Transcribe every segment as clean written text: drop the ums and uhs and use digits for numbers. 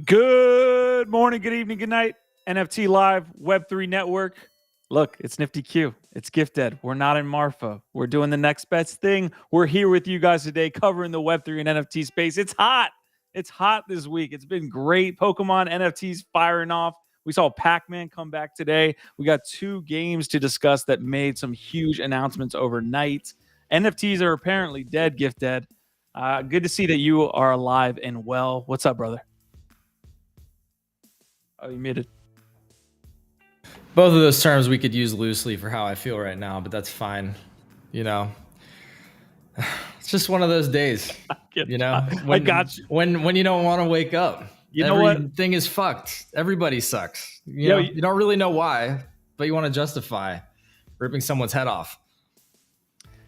Good morning, good evening, good night. NFT Live, Web3 Network. Look, it's Nifty Q. It's Gifted. We're not in Marfa. We're doing the next best thing. We're here with you guys today covering the Web3 and NFT space. It's hot. It's hot this week. It's been great. Pokemon NFTs firing off. We saw Pac-Man come back today. We got two games to discuss that made some huge announcements overnight. NFTs are apparently dead, Gifted. Good to see that you are alive and well. What's up, brother? Oh, you muted. Both of those terms we could use loosely for how I feel right now, but that's fine. You know, it's just one of those days. You know, I got you. When you don't want to wake up, you know what? Everything is fucked. Everybody sucks. You know, you don't really know why, but you want to justify ripping someone's head off.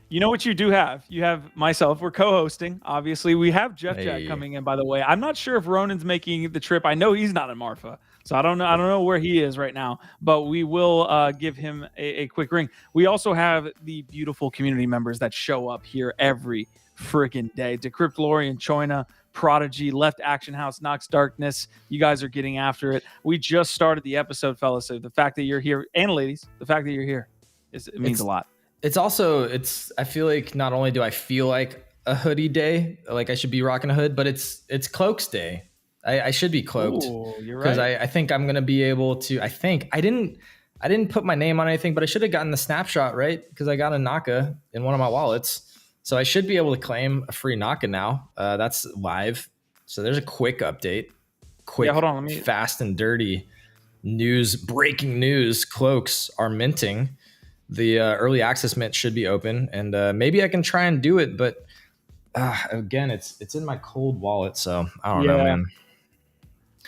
You know what you do have? You have myself. We're co-hosting. Obviously, we have JeffJag coming in. By the way, I'm not sure if Ronan's making the trip. I know he's not in Marfa, so I don't know where he is right now. But we will give him a quick ring. We also have the beautiful community members that show up here every freaking day. Decrypt, Lori, and Choina, Prodigy, Left Action House, Nox Darkness. You guys are getting after it. We just started the episode, fellas. So the fact that you're here, and ladies, the fact that you're here means a lot. I feel like not only do I feel like a hoodie day, like I should be rocking a hood, but it's Cloaks day. I should be cloaked. Ooh, you're right. Because I think I'm going to be able to, I didn't put my name on anything, but I should have gotten the snapshot, right? Because I got a Naka in one of my wallets. So I should be able to claim a free Naka now. That's live. So there's a quick update. Hold on, fast and dirty news, breaking news. Cloaks are minting. The early access mint should be open, and maybe I can try and do it. But again, it's in my cold wallet, so I don't know, man.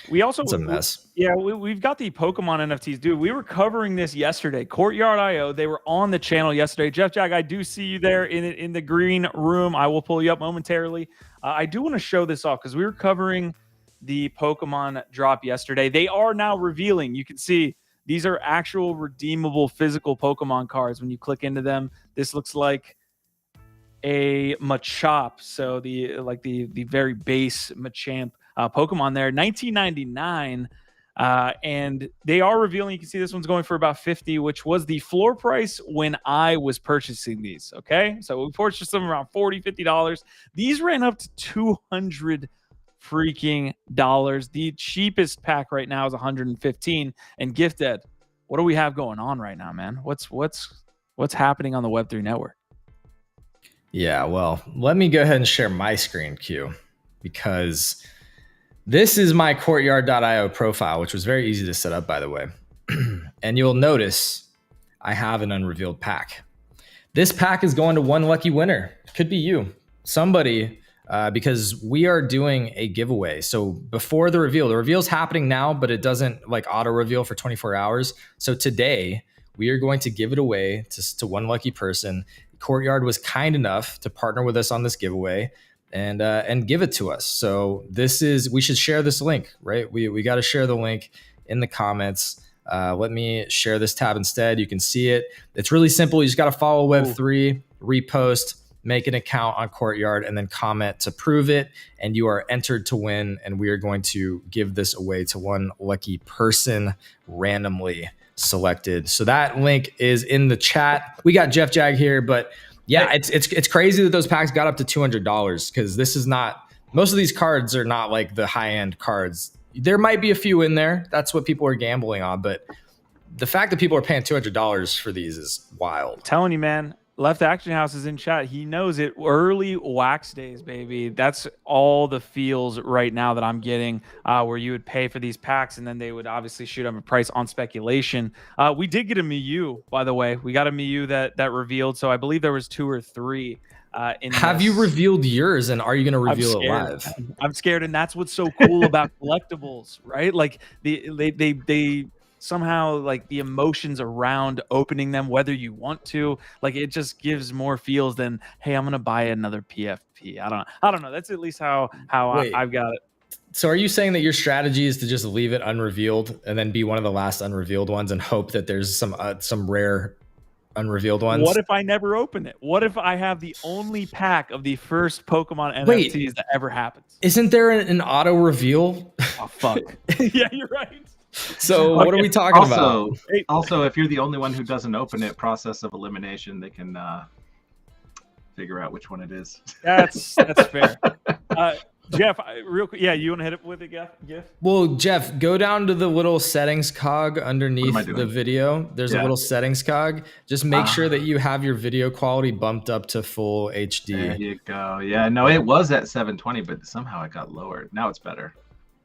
It's a mess. We've got the Pokemon NFTs, dude. We were covering this yesterday. Courtyard.io. They were on the channel yesterday. JeffJag, I do see you there in the green room. I will pull you up momentarily. I do want to show this off because we were covering the Pokemon drop yesterday. They are now revealing. You can see. These are actual redeemable physical Pokemon cards. When you click into them, this looks like a Machop. So the very base Machamp Pokemon there, 1999. And they are revealing. You can see this one's going for about 50, which was the floor price when I was purchasing these. Okay, so we purchased them around $40, $50. These ran up to $200 freaking dollars. The cheapest pack right now is 115. And Gifted, what do we have going on right now, man? What's happening on the Web3 network? Yeah, well, let me go ahead and share my screen, Q, because this is my Courtyard.io profile, which was very easy to set up, by the way. And you'll notice I have an unrevealed pack. This pack is going to one lucky winner. Could be you, somebody. Because we are doing a giveaway. So before the reveal's happening now, but it doesn't like auto reveal for 24 hours. So today we are going to give it away to one lucky person. Courtyard was kind enough to partner with us on this giveaway and give it to us. So we should share this link, right? We got to share the link in the comments. Let me share this tab instead. You can see it. It's really simple. You just got to follow Web3, repost, make an account on Courtyard, and then comment to prove it, and you are entered to win. And we are going to give this away to one lucky person randomly selected. So that link is in the chat. We got JeffJag here, but yeah, it's crazy that those packs got up to $200 because this is not, most of these cards are not like the high end cards. There might be a few in there. That's what people are gambling on, but the fact that people are paying $200 for these is wild. I'm telling you, man. Left Action House is in chat. He knows it. Early wax days, baby. That's all the feels right now that I'm getting, where you would pay for these packs and then they would obviously shoot up a price on speculation. We did get a Miyu, by the way. We got a Miyu that revealed. So I believe there was 2 or 3. Have you revealed yours, and are you going to reveal it live? I'm scared, and that's what's so cool about collectibles, right? Like they somehow, like, the emotions around opening them, whether you want to, like, it just gives more feels than, hey, I'm gonna buy another PFP. I don't know. That's at least how I've got it. So are you saying that your strategy is to just leave it unrevealed and then be one of the last unrevealed ones and hope that there's some rare unrevealed ones. What if I never open it? What if I have the only pack of the first Pokemon Wait. NFTs that ever happens? Isn't there an auto reveal? Oh, fuck. Yeah, you're right. So what are we talking about? Also, if you're the only one who doesn't open it, process of elimination, they can figure out which one it is. That's fair. Jeff, real quick, yeah, you want to hit it with it, Jeff? Well, Jeff, go down to the little settings cog underneath the video. There's a little settings cog. Just make sure that you have your video quality bumped up to full HD. There you go. Yeah, no, it was at 720, but somehow it got lowered. Now it's better.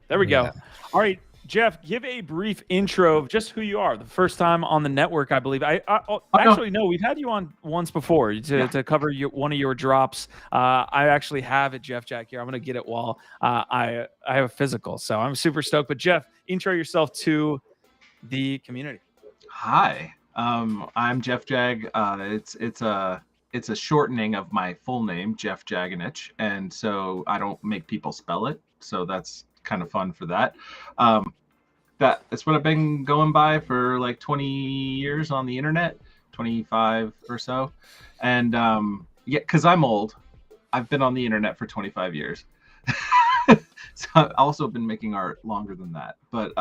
There we go. All right, Jeff, give a brief intro of just who you are. The first time on the network, I believe. Actually, no, we've had you on once before to cover one of your drops. I actually have it, JeffJag, here. I'm going to get it while I have a physical. So I'm super stoked. But Jeff, intro yourself to the community. Hi, I'm JeffJag. It's a shortening of my full name, Jeff Jaganich, and so I don't make people spell it. So that's kind of fun for that. That's what I've been going by for like 20 years on the internet, 25 or so. And yeah, because I'm old, I've been on the internet for 25 years. So I've also been making art longer than that. But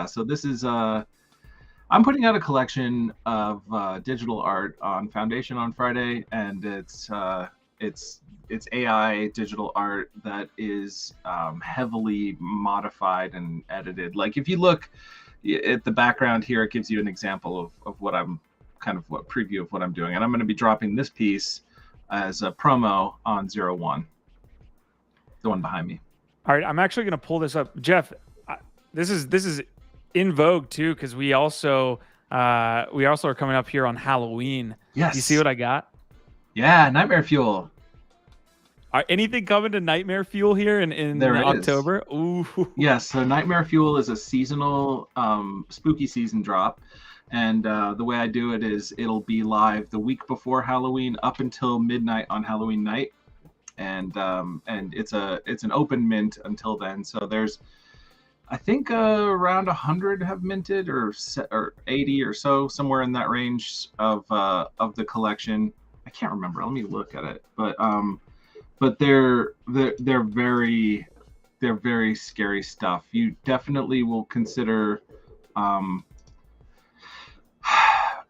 so this is I'm putting out a collection of digital art on Foundation on Friday, and it's AI digital art that is heavily modified and edited. Like if you look at the background here, it gives you an example of what I'm preview of what I'm doing. And I'm going to be dropping this piece as a promo on 01, the one behind me. All right, I'm actually going to pull this up. Jeff, this is in vogue too, because we also are coming up here on Halloween. Yes. You see what I got? Yeah, Nightmare Fuel. Anything coming to Nightmare Fuel here in October? Ooh. Yes, so Nightmare Fuel is a seasonal spooky season drop. And the way I do it is it'll be live the week before Halloween up until midnight on Halloween night. And it's an open mint until then. So there's, I think around 100 have minted or 80 or so, somewhere in that range of the collection. I can't remember. Let me look at it. But they're very scary stuff. You definitely will consider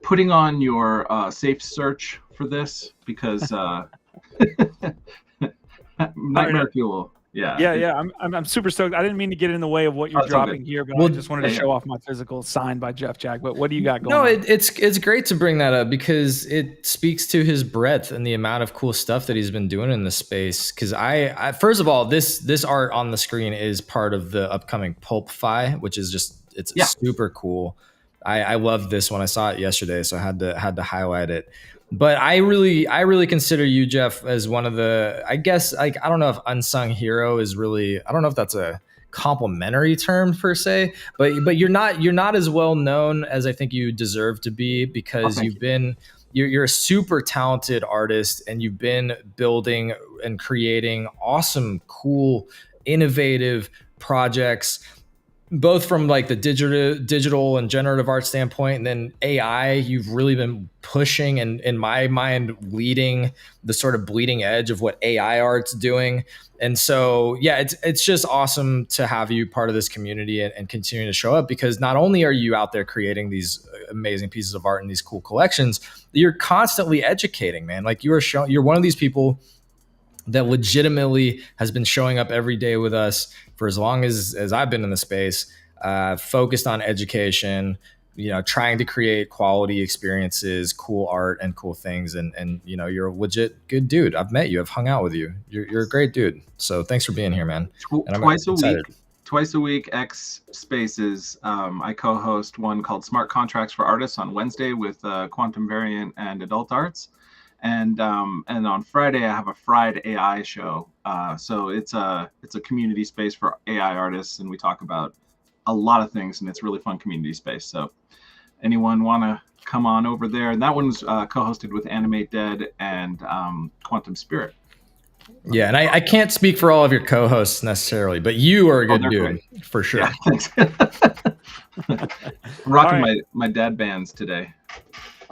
putting on your safe search for this, because Nightmare Fuel. Yeah. I'm super stoked. I didn't mean to get in the way of what you're dropping here, but I just wanted to show off my physical signed by JeffJag. But what do you got going on? It's great to bring that up because it speaks to his breadth and the amount of cool stuff that he's been doing in the space. Because I first of all, this art on the screen is part of the upcoming Pulp-Fi, which is it's super cool. I loved this when I saw it yesterday, so I had to highlight it. But I really consider you, Jeff, as one of the, I guess, like, I don't know if unsung hero is really, I don't know if that's a complimentary term per se, but you're not as well known as I think you deserve to be, because you're a super talented artist, and you've been building and creating awesome, cool, innovative projects, both from like the digital and generative art standpoint, and then AI. You've really been pushing and, in my mind, leading the sort of bleeding edge of what AI art's doing. And so, yeah, it's just awesome to have you part of this community and continuing to show up, because not only are you out there creating these amazing pieces of art and these cool collections, you're constantly educating, man. Like you're one of these people that legitimately has been showing up every day with us for as long as I've been in the space, focused on education, trying to create quality experiences, cool art, and cool things. And you're a legit good dude. I've met you. I've hung out with you. You're a great dude. So thanks for being here, man. Twice a week, X Spaces. I co-host one called Smart Contracts for Artists on Wednesday with Quantum Variant and Adult Arts. And on Friday, I have a Fried AI show. So it's a community space for AI artists, and we talk about a lot of things, and it's really fun community space. So anyone want to come on over there? And that one's co-hosted with Animate Dead and Quantum Spirit. Yeah, and I can't speak for all of your co-hosts necessarily, but you are a good dude, for sure. Yeah, rocking my dad bands today.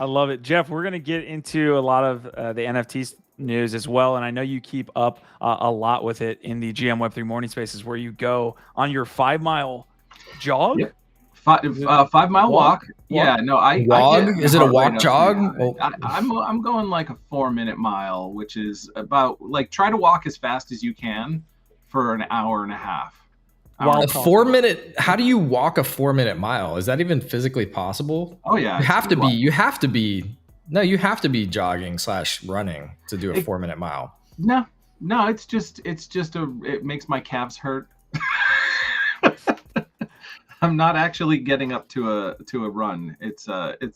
I love it. Jeff, we're going to get into a lot of the NFTs news as well. And I know you keep up a lot with it in the GM Web3 morning spaces where you go on your 5-mile jog. Yep. 5-mile walk. Yeah, no, I Wog? get Is it a heart walk rate jog? up. I'm going like a 4-minute mile, which is about like try to walk as fast as you can for an hour and a half. A 4-minute? How do you walk a 4-minute mile? Is that even physically possible? Oh yeah, you have to be jogging / running to do a 4-minute mile. No, it's just it makes my calves hurt. I'm not actually getting up to a run. It's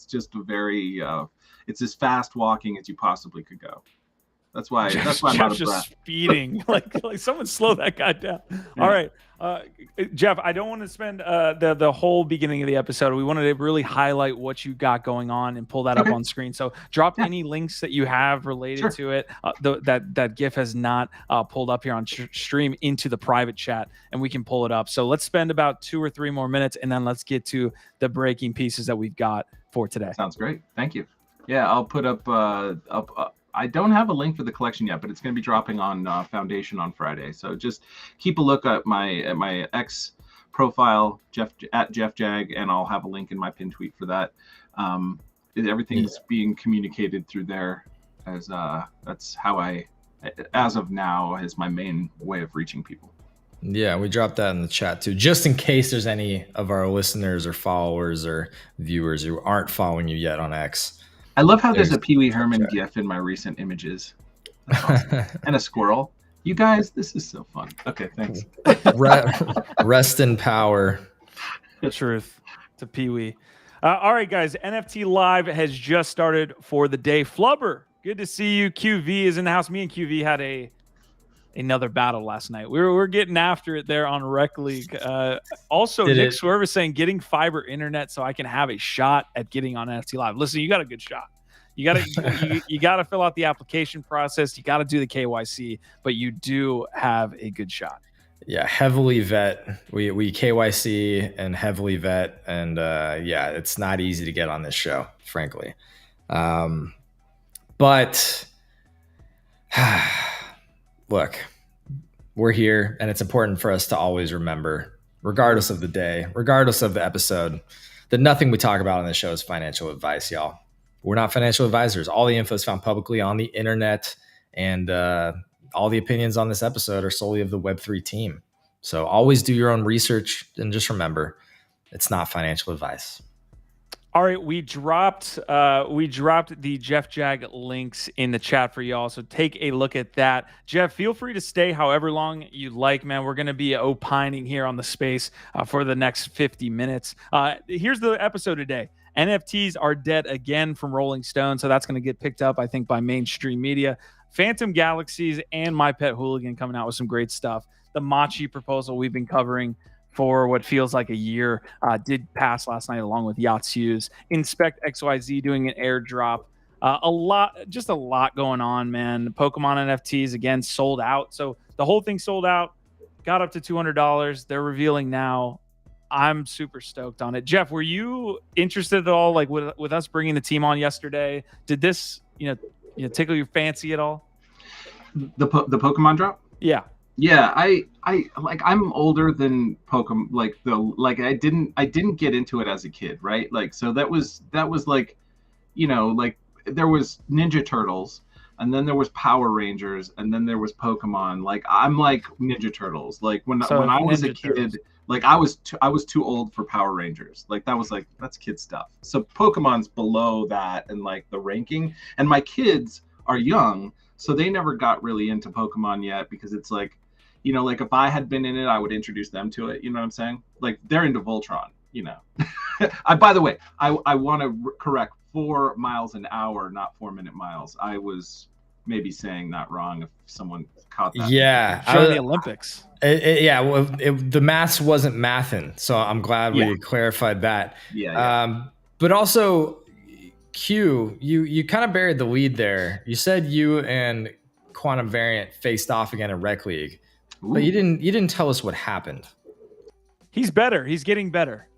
just a very it's as fast walking as you possibly could go. That's why I'm out of breath. Speeding. like someone slow that guy down. Yeah. All right. Jeff, I don't want to spend the whole beginning of the episode. We wanted to really highlight what you got going on and pull that up on screen. So drop any links that you have related to it. That GIF has not pulled up here on stream into the private chat, and we can pull it up. So let's spend about 2 or 3 more minutes, and then let's get to the breaking pieces that we've got for today. Sounds great. Thank you. Yeah, I'll put up I don't have a link for the collection yet, but it's going to be dropping on Foundation on Friday. So just keep a look at my X profile, at JeffJag, and I'll have a link in my pin tweet for that. Everything's being communicated through there, as that's how I, as of now, is my main way of reaching people. Yeah, we dropped that in the chat too, just in case there's any of our listeners or followers or viewers who aren't following you yet on X. I love how there's a Pee Wee Herman GIF in my recent images. That's awesome. And a squirrel. You guys, this is so fun. Okay, thanks. Rest in power. The truth to Pee Wee. All right, guys. NFT Live has just started for the day. Flubber, good to see you. QV is in the house. Me and QV had another battle last night. We're getting after it there on Rec League. Also, Nick Swerve is saying getting fiber internet so I can have a shot at getting on NFT Live. Listen, you got a good shot. You got to fill out the application process. You got to do the KYC, but you do have a good shot. Yeah, heavily vet. We KYC and heavily vet, and yeah, it's not easy to get on this show, frankly. But look, we're here, and it's important for us to always remember, regardless of the day, regardless of the episode, that nothing we talk about on this show is financial advice, y'all. We're not financial advisors. All the info is found publicly on the internet, and all the opinions on this episode are solely of the Web3 team. So always do your own research, and just remember, it's not financial advice. All right, we dropped the JeffJag links in the chat for y'all, so take a look at that. Jeff, feel free to stay however long you like, man. We're going to be opining here on the space for the next 50 minutes. Here's the episode today. NFTs are dead again from Rolling Stone, so that's going to get picked up, I think, by mainstream media. Phantom Galaxies and My Pet Hooligan coming out with some great stuff. The Machi Proposal we've been covering for what feels like a year did pass last night along with Yatsu's. Inspect.XYZ doing an airdrop. A lot going on, man. Pokemon NFTs, again, sold out. So the whole thing sold out, got up to $200. They're revealing now. I'm super stoked on it. Jeff, were you interested at all, like with us bringing the team on yesterday? Did this, tickle your fancy at all? The Pokemon drop? Yeah. Yeah, I like, I'm older than Pokemon. I didn't get into it as a kid, right? Like, so that was like, like there was Ninja Turtles, and then there was Power Rangers, and then there was Pokemon. Like, I'm like Ninja Turtles. Like when I was a kid, Turtles. Like I was too old for Power Rangers. Like that's kid stuff. So Pokemon's below that and like the ranking. And my kids are young, so they never got really into Pokemon yet, because it's like, like if I had been in it, I would introduce them to it. You know what I'm saying? Like they're into Voltron, By the way, I want to correct 4 miles an hour, not 4-minute miles. I was maybe saying that wrong if someone caught that. Yeah. During the Olympics. The maths wasn't mathing. So I'm glad we clarified that. Yeah. But also, Q, you kind of buried the lead there. You said you and Quantum Variant faced off again in Rec League. Ooh. But you didn't tell us what happened. He's better. He's getting better.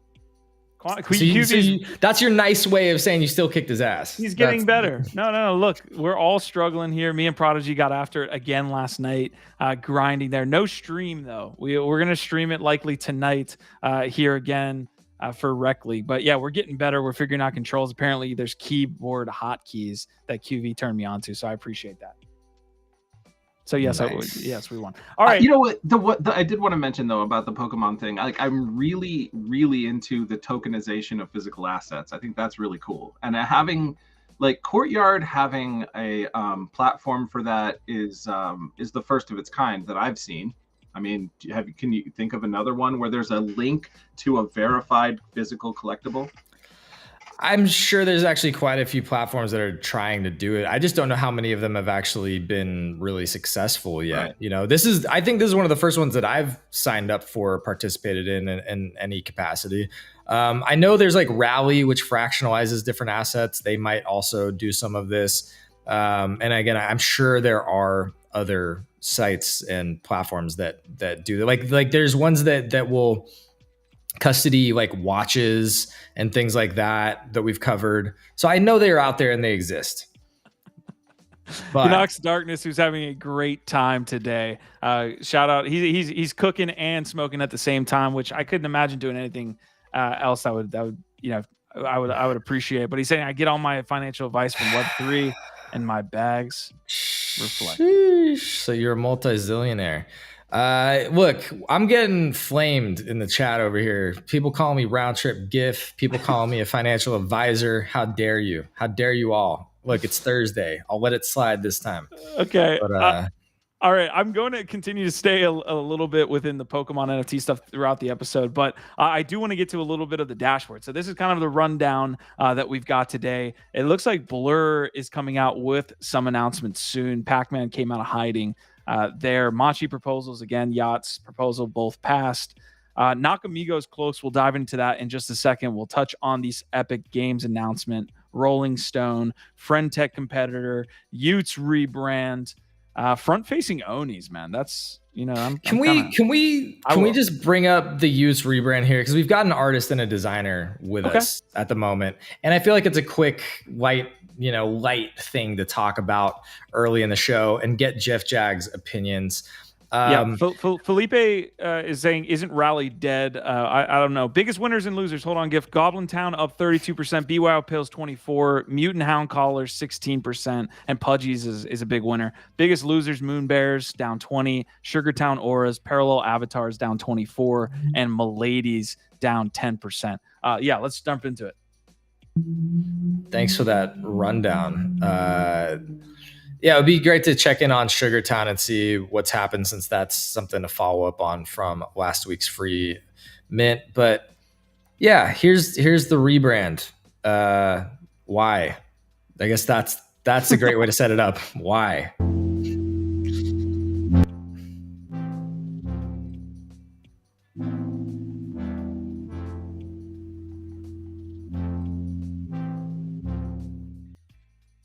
That's your nice way of saying you still kicked his ass. He's getting better. No. Look, we're all struggling here. Me and Prodigy got after it again last night, grinding there. No stream though. We're gonna stream it likely tonight here again for Rec League. But yeah, we're getting better. We're figuring out controls. Apparently, there's keyboard hotkeys that QV turned me on to, so I appreciate that. So yes, nice. We won. All right. You know what? I did want to mention though about the Pokemon thing. Like, I'm really, really into the tokenization of physical assets. I think that's really cool. And having, like, Courtyard having a platform for that is the first of its kind that I've seen. I mean, can you think of another one where there's a link to a verified physical collectible? I'm sure there's actually quite a few platforms that are trying to do it. I just don't know how many of them have actually been really successful yet. Right. You know, I think this is one of the first ones that I've signed up for, participated in any capacity. I know there's like Rally, which fractionalizes different assets. They might also do some of this. And again, I'm sure there are other sites and platforms that do that. Like there's ones that will custody like watches and things like that we've covered. So I know they're out there and they exist. But Knox Darkness, who's having a great time today. Shout out. He's cooking and smoking at the same time, which I couldn't imagine doing anything else I would appreciate. But he's saying I get all my financial advice from Web3 and my bags reflect. Sheesh. So you're a multi-zillionaire. Look, I'm getting flamed in the chat over here. People call me round trip GIF. People call me a financial advisor. How dare you? How dare you all? Look, it's Thursday. I'll let it slide this time. Okay. But, all right. I'm going to continue to stay a little bit within the Pokemon NFT stuff throughout the episode, but I do want to get to a little bit of the dashboard. So this is kind of the rundown that we've got today. It looks like Blur is coming out with some announcements soon. Pac-Man came out of hiding. Their Machi proposals, again, Yacht's proposal, both passed. Nakamigos CLOAKS, we'll dive into that in just a second. We'll touch on these Epic Games announcement, Rolling Stone, Friend Tech Competitor, Utes Rebrand, front-facing Onis, man. That's, can we just bring up the Utes Rebrand here? Because we've got an artist and a designer with us at the moment. And I feel like it's a quick, light thing to talk about early in the show and get JeffJag's opinions. Felipe is saying, isn't Rally dead? I don't know. Biggest winners and losers. Hold on, Gift. Goblin Town up 32%. BYO Pills 24%. Mutant Hound Callers 16%. And Pudgies is a big winner. Biggest losers, Moon Bears down 20%. Sugartown Auras, Parallel Avatars down 24%. And Miladies down 10%. Let's jump into it. Thanks for that rundown. It would be great to check in on Sugartown and see what's happened, since that's something to follow up on from last week's free mint. But yeah, here's the rebrand. Why? I guess that's a great way to set it up. Why?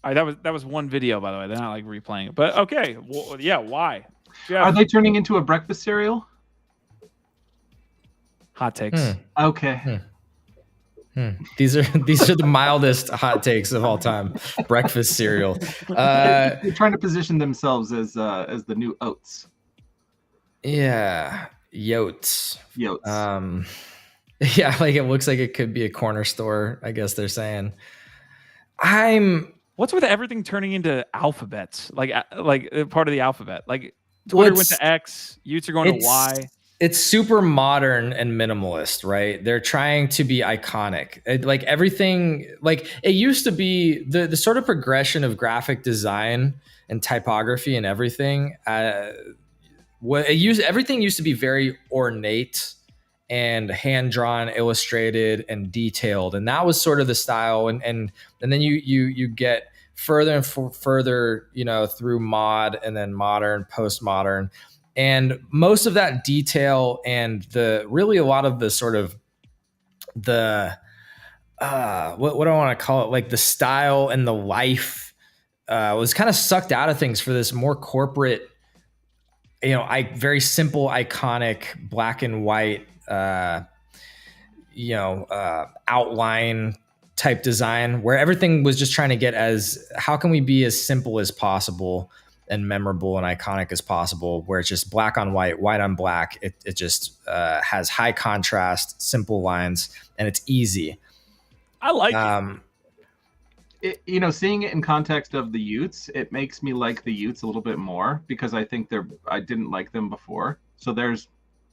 That was one video, by the way. They're not like replaying it, but okay. Well, yeah, why? Jeff. Are they turning into a breakfast cereal? Hot takes. Okay. These are the mildest hot takes of all time. Breakfast cereal. They're trying to position themselves as the new oats. Yeah, Yotes. Yotes. Yeah, like it looks like it could be a corner store, I guess they're saying. What's with everything turning into alphabets? Like part of the alphabet. Like Twitter went to X, Utes are going to Y. It's super modern and minimalist, right? They're trying to be iconic. Like everything, like it used to be the sort of progression of graphic design and typography and everything. Everything used to be very ornate and hand-drawn, illustrated, and detailed. And that was sort of the style. And then you get further and further, through mod and then modern, postmodern. And most of that detail and really a lot of the sort of what do I want to call it? Like the style and the life was kind of sucked out of things for this more corporate, very simple, iconic black and white, outline type design where everything was just trying to get how can we be as simple as possible and memorable and iconic as possible, where it's just black on white, white on black. It just has high contrast, simple lines, and it's easy. I like it. Seeing it in context of the Utes, it makes me like the Utes a little bit more, because I think I didn't like them before. So there's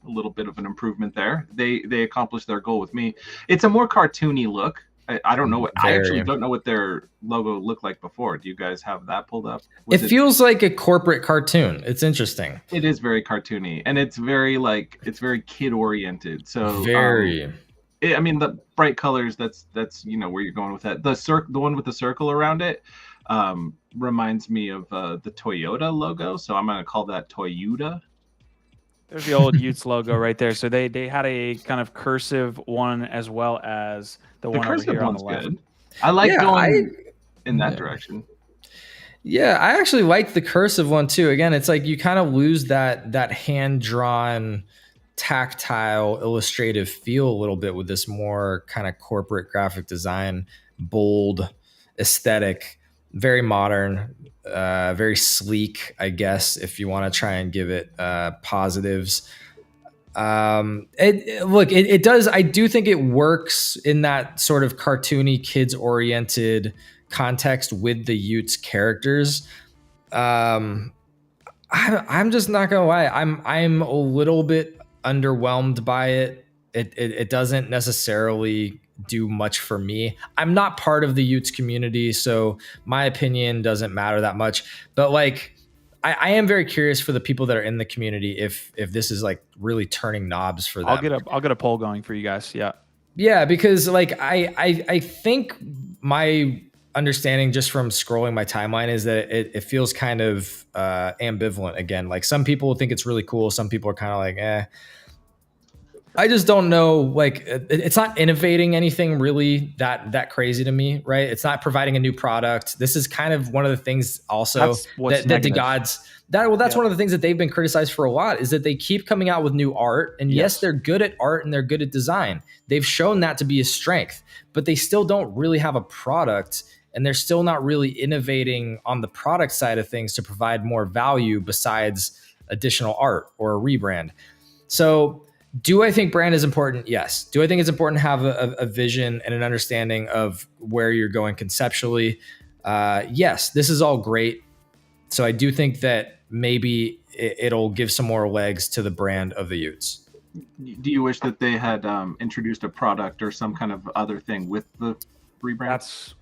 a little bit of an improvement there. They accomplished their goal with me. It's a more cartoony look. I don't know I actually don't know what their logo looked like before. Do you guys have that pulled up? It feels like a corporate cartoon. It's interesting. It is very cartoony, and it's very kid oriented. So very. The bright colors. That's where you're going with that. The one with the circle around it reminds me of the Toyota logo. So I'm gonna call that Toyota. There's the old Utes logo right there. So they had a kind of cursive one as well as the one over here on the left. Good. I like going in that direction. Yeah, I actually like the cursive one too. Again, it's like you kind of lose that hand-drawn, tactile, illustrative feel a little bit with this more kind of corporate graphic design, bold aesthetic, very modern, very sleek, I guess, if you want to try and give it positives. It does. I do think it works in that sort of cartoony, kids-oriented context with the Utes characters. I'm just not gonna lie. I'm a little bit underwhelmed by it. It doesn't necessarily do much for me. I'm not part of the Utes community, so my opinion doesn't matter that much. But like, I am very curious for the people that are in the community if this is like really turning knobs for them. I'll get a poll going for you guys. Yeah, because like I think my understanding just from scrolling my timeline is that it feels kind of ambivalent again. Like some people think it's really cool, some people are kind of like, eh. I just don't know. Like, it's not innovating anything really that crazy to me, right? It's not providing a new product. This is kind of one of the things also that the gods. That's one of the things that they've been criticized for a lot, is that they keep coming out with new art. And yes, they're good at art and they're good at design. They've shown that to be a strength, but they still don't really have a product, and they're still not really innovating on the product side of things to provide more value besides additional art or a rebrand. So do I think brand is important? Yes. Do I think it's important to have a vision and an understanding of where you're going conceptually? Yes, this is all great. So I do think that maybe it'll give some more legs to the brand of the Utes. Do you wish that they had introduced a product or some kind of other thing with the rebrand?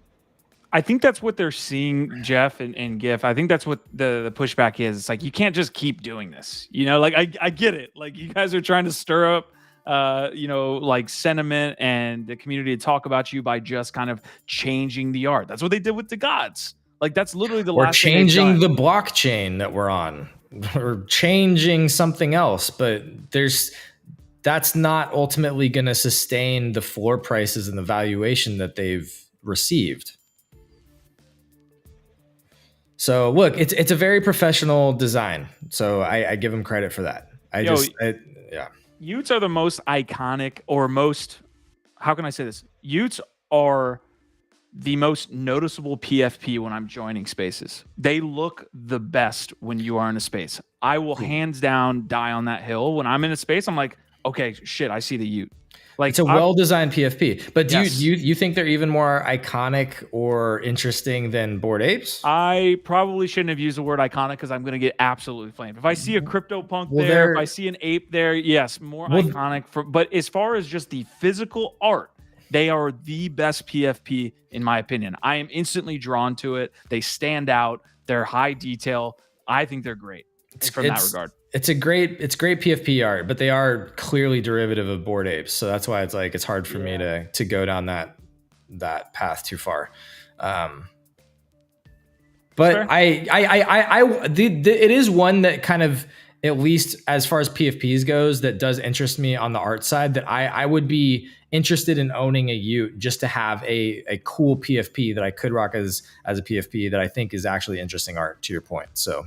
I think that's what they're seeing, Jeff and GIF. I think that's what the pushback is. It's like, you can't just keep doing this. Like I get it. Like, you guys are trying to stir up, like sentiment and the community to talk about you by just kind of changing the art. That's what they did with the gods. Like, that's literally the last thing they've done. Or changing the blockchain that we're on, or changing something else. But that's not ultimately going to sustain the floor prices and the valuation that they've received. So look, it's a very professional design. So I give them credit for that. Utes are the most iconic, or most, how can I say this? Utes are the most noticeable PFP when I'm joining spaces. They look the best when you are in a space. I will hands down die on that hill. When I'm in a space, I'm like, okay, shit, I see the Ute. Like, it's a well-designed PFP. But do you think they're even more iconic or interesting than Bored Apes? I probably shouldn't have used the word iconic, because I'm going to get absolutely flamed. If I see a CryptoPunk there, if I see an ape there, yes, more iconic. But as far as just the physical art, they are the best PFP in my opinion. I am instantly drawn to it. They stand out. They're high detail. I think they're great from that regard. It's great PFP art, but they are clearly derivative of Bored Apes. So that's why it's hard for me to go down that path too far. But it is one that kind of, at least as far as PFPs goes, that does interest me on the art side, that I would be interested in owning a Ute just to have a cool PFP that I could rock as a PFP that I think is actually interesting art, to your point. So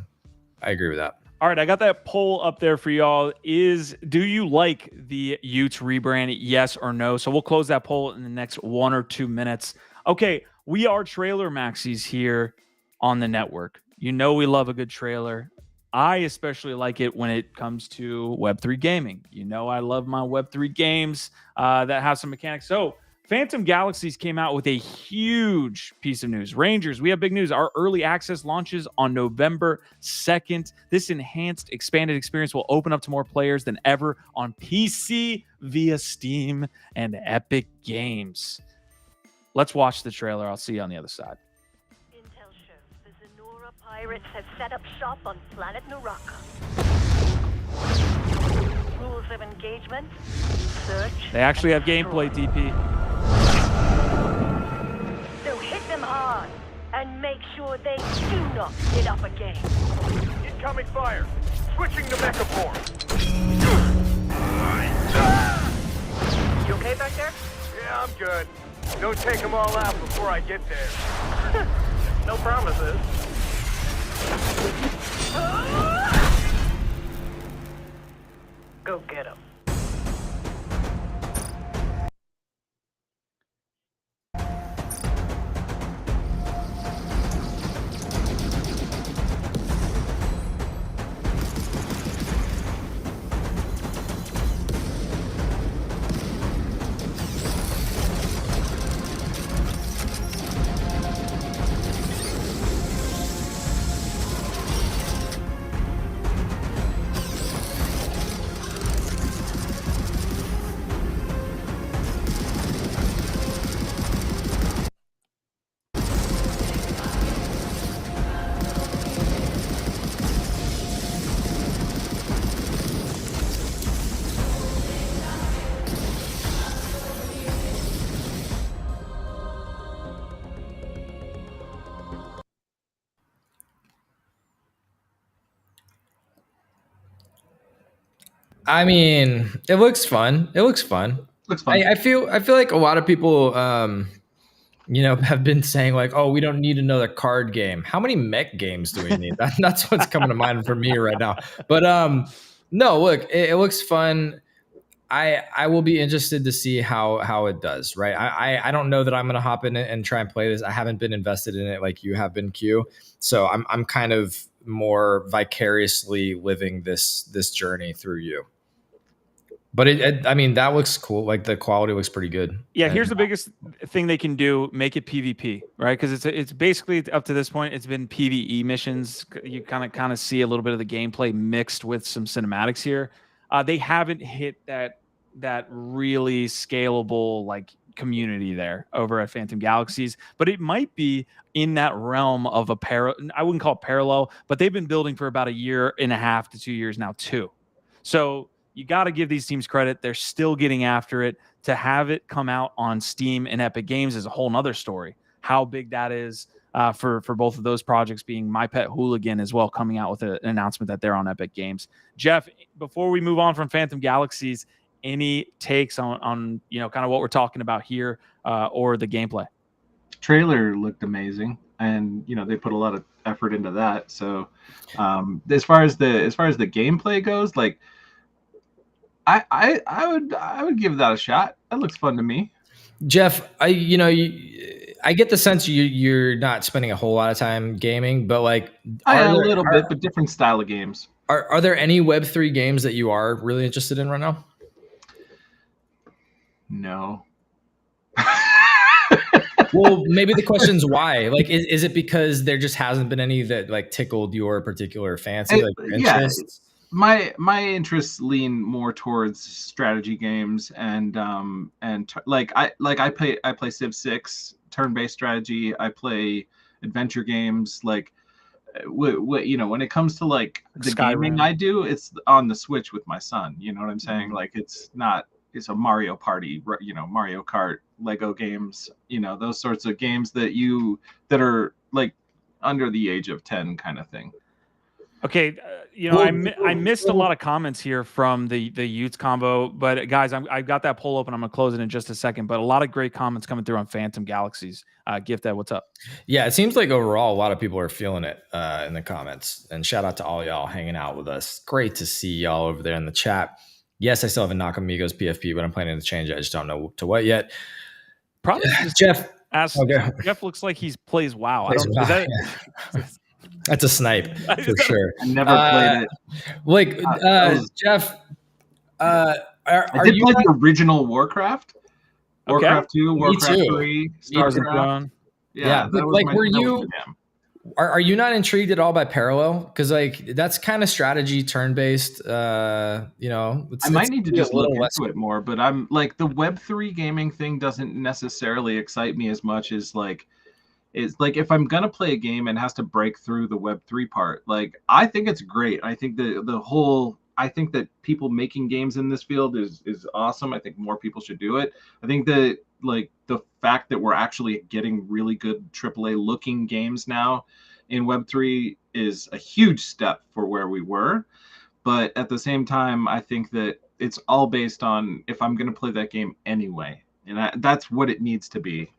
I agree with that. All right, I got that poll up there for y'all. Do you like the Utes rebrand? Yes or no? So we'll close that poll in the next 1 or 2 minutes. Okay, we are trailer maxis here on the network. You know we love a good trailer. I especially like it when it comes to Web3 gaming. You know I love my Web3 games that have some mechanics. So Phantom Galaxies came out with a huge piece of news. Rangers, we have big news. Our early access launches on November 2nd. This enhanced, expanded experience will open up to more players than ever on PC via Steam and Epic Games. Let's watch the trailer. I'll see you on the other side. Intel shows the Zenora pirates have set up shop on planet Naraka. Rules of engagement: search. They actually have gameplay, DP. So hit them hard and make sure they do not get up again. Incoming fire. Switching to mecha form. You okay back there? Yeah, I'm good. Don't take them all out before I get there. No promises. Go get them. I mean, it looks fun. Looks fun. I feel like a lot of people, have been saying like, "Oh, we don't need another card game." How many mech games do we need? That's what's coming to mind for me right now. But no, look, it looks fun. I will be interested to see how it does. Right. I don't know that I'm gonna hop in it and try and play this. I haven't been invested in it like you have been, Q. So I'm kind of more vicariously living this journey through you. But I mean, that looks cool. Like the quality looks pretty good. Yeah, here's the biggest thing they can do: make it PvP, right? Because it's basically up to this point, it's been PvE missions. You kind of see a little bit of the gameplay mixed with some cinematics here. They haven't hit that really scalable like community there over at Phantom Galaxies, but it might be in that realm of I wouldn't call it parallel, but they've been building for about 1.5 to 2 years now too. So you got to give these teams credit. They're still getting after it. To have it come out on Steam and Epic Games is a whole nother story. How big that is for both of those projects, being My Pet Hooligan as well, coming out with an announcement that they're on Epic Games. Jeff, before we move on from Phantom Galaxies, any takes on kind of what we're talking about here or the gameplay? Trailer looked amazing, and they put a lot of effort into that. So as far as the gameplay goes, like I would give that a shot. That looks fun to me. Jeff, I get the sense you're not spending a whole lot of time gaming, but like a little bit, but different style of games. Are there any Web3 games that you are really interested in right now? No. Well, maybe the question's why. Like, is it because there just hasn't been any that like tickled your particular fancy, like your interests? Yeah, my interests lean more towards strategy games and I play Civ 6 turn-based strategy. I play adventure games. Like, when it comes to like the gaming I do, it's on the Switch with my son. You know what I'm saying? Like, it's a Mario Party, Mario Kart, Lego games, those sorts of games that are like under the age of 10 kind of thing. Okay, you know, I missed a lot of comments here from the Utes combo, but guys, I've got that poll open. I'm gonna close it in just a second, but a lot of great comments coming through on Phantom Galaxies. Gifted, what's up? Yeah, it seems like overall a lot of people are feeling it in the comments. And shout out to all y'all hanging out with us. Great to see y'all over there in the chat. Yes, I still have a Nakamigos PFP, but I'm planning to change it. I just don't know to what yet. Probably Jeff. Jeff looks like he plays WoW. That's a snipe for sure. I never played it. Like Jeff, I did play the original Warcraft. Okay. Warcraft 2, Warcraft 3, StarCraft. Yeah, but like, are you not intrigued at all by Parallel? Because like that's kind of strategy turn-based. I might need to just look into it more, but I'm like the Web3 gaming thing doesn't necessarily excite me as much as like if I'm gonna play a game and it has to break through the Web3 part, like I think it's great. I think I think that people making games in this field is awesome. I think more people should do it. I think that like the fact that we're actually getting really good AAA looking games now in Web3 is a huge step for where we were. But at the same time, I think that it's all based on if I'm going to play that game anyway. And that's what it needs to be.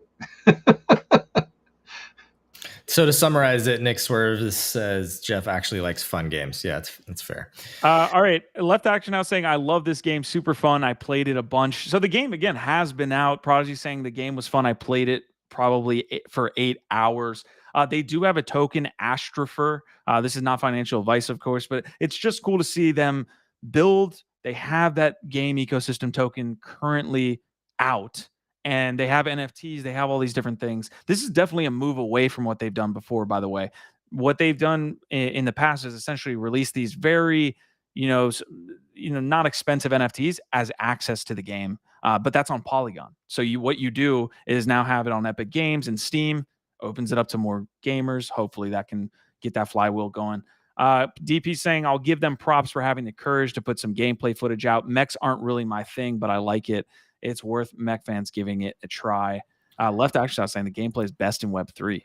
So to summarize it, Nick Swerve says Jeff actually likes fun games. Yeah, it's fair. All right. Left Action now saying, I love this game. Super fun. I played it a bunch. So the game, again, has been out. Prodigy saying the game was fun. I played it probably for 8 hours. They do have a token, Astropher. This is not financial advice, of course, but it's just cool to see them build. They have that game ecosystem token currently out. And they have NFTs. They have all these different things. This is definitely a move away from what they've done before, by the way. What they've done in the past is essentially release these very, not expensive NFTs as access to the game. But that's on Polygon. So what you do is now have it on Epic Games and Steam, opens it up to more gamers. Hopefully that can get that flywheel going. DP saying, I'll give them props for having the courage to put some gameplay footage out. Mechs aren't really my thing, but I like it. It's worth mech fans giving it a try. Left Action saying the gameplay is best in Web3.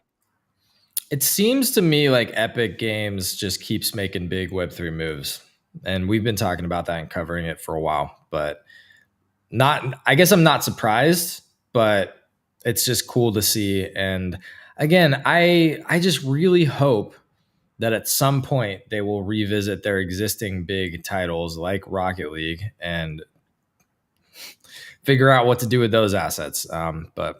It seems to me like Epic Games just keeps making big Web3 moves. And we've been talking about that and covering it for a while. But I guess I'm not surprised, but it's just cool to see. And again, I just really hope that at some point they will revisit their existing big titles like Rocket League and figure out what to do with those assets. But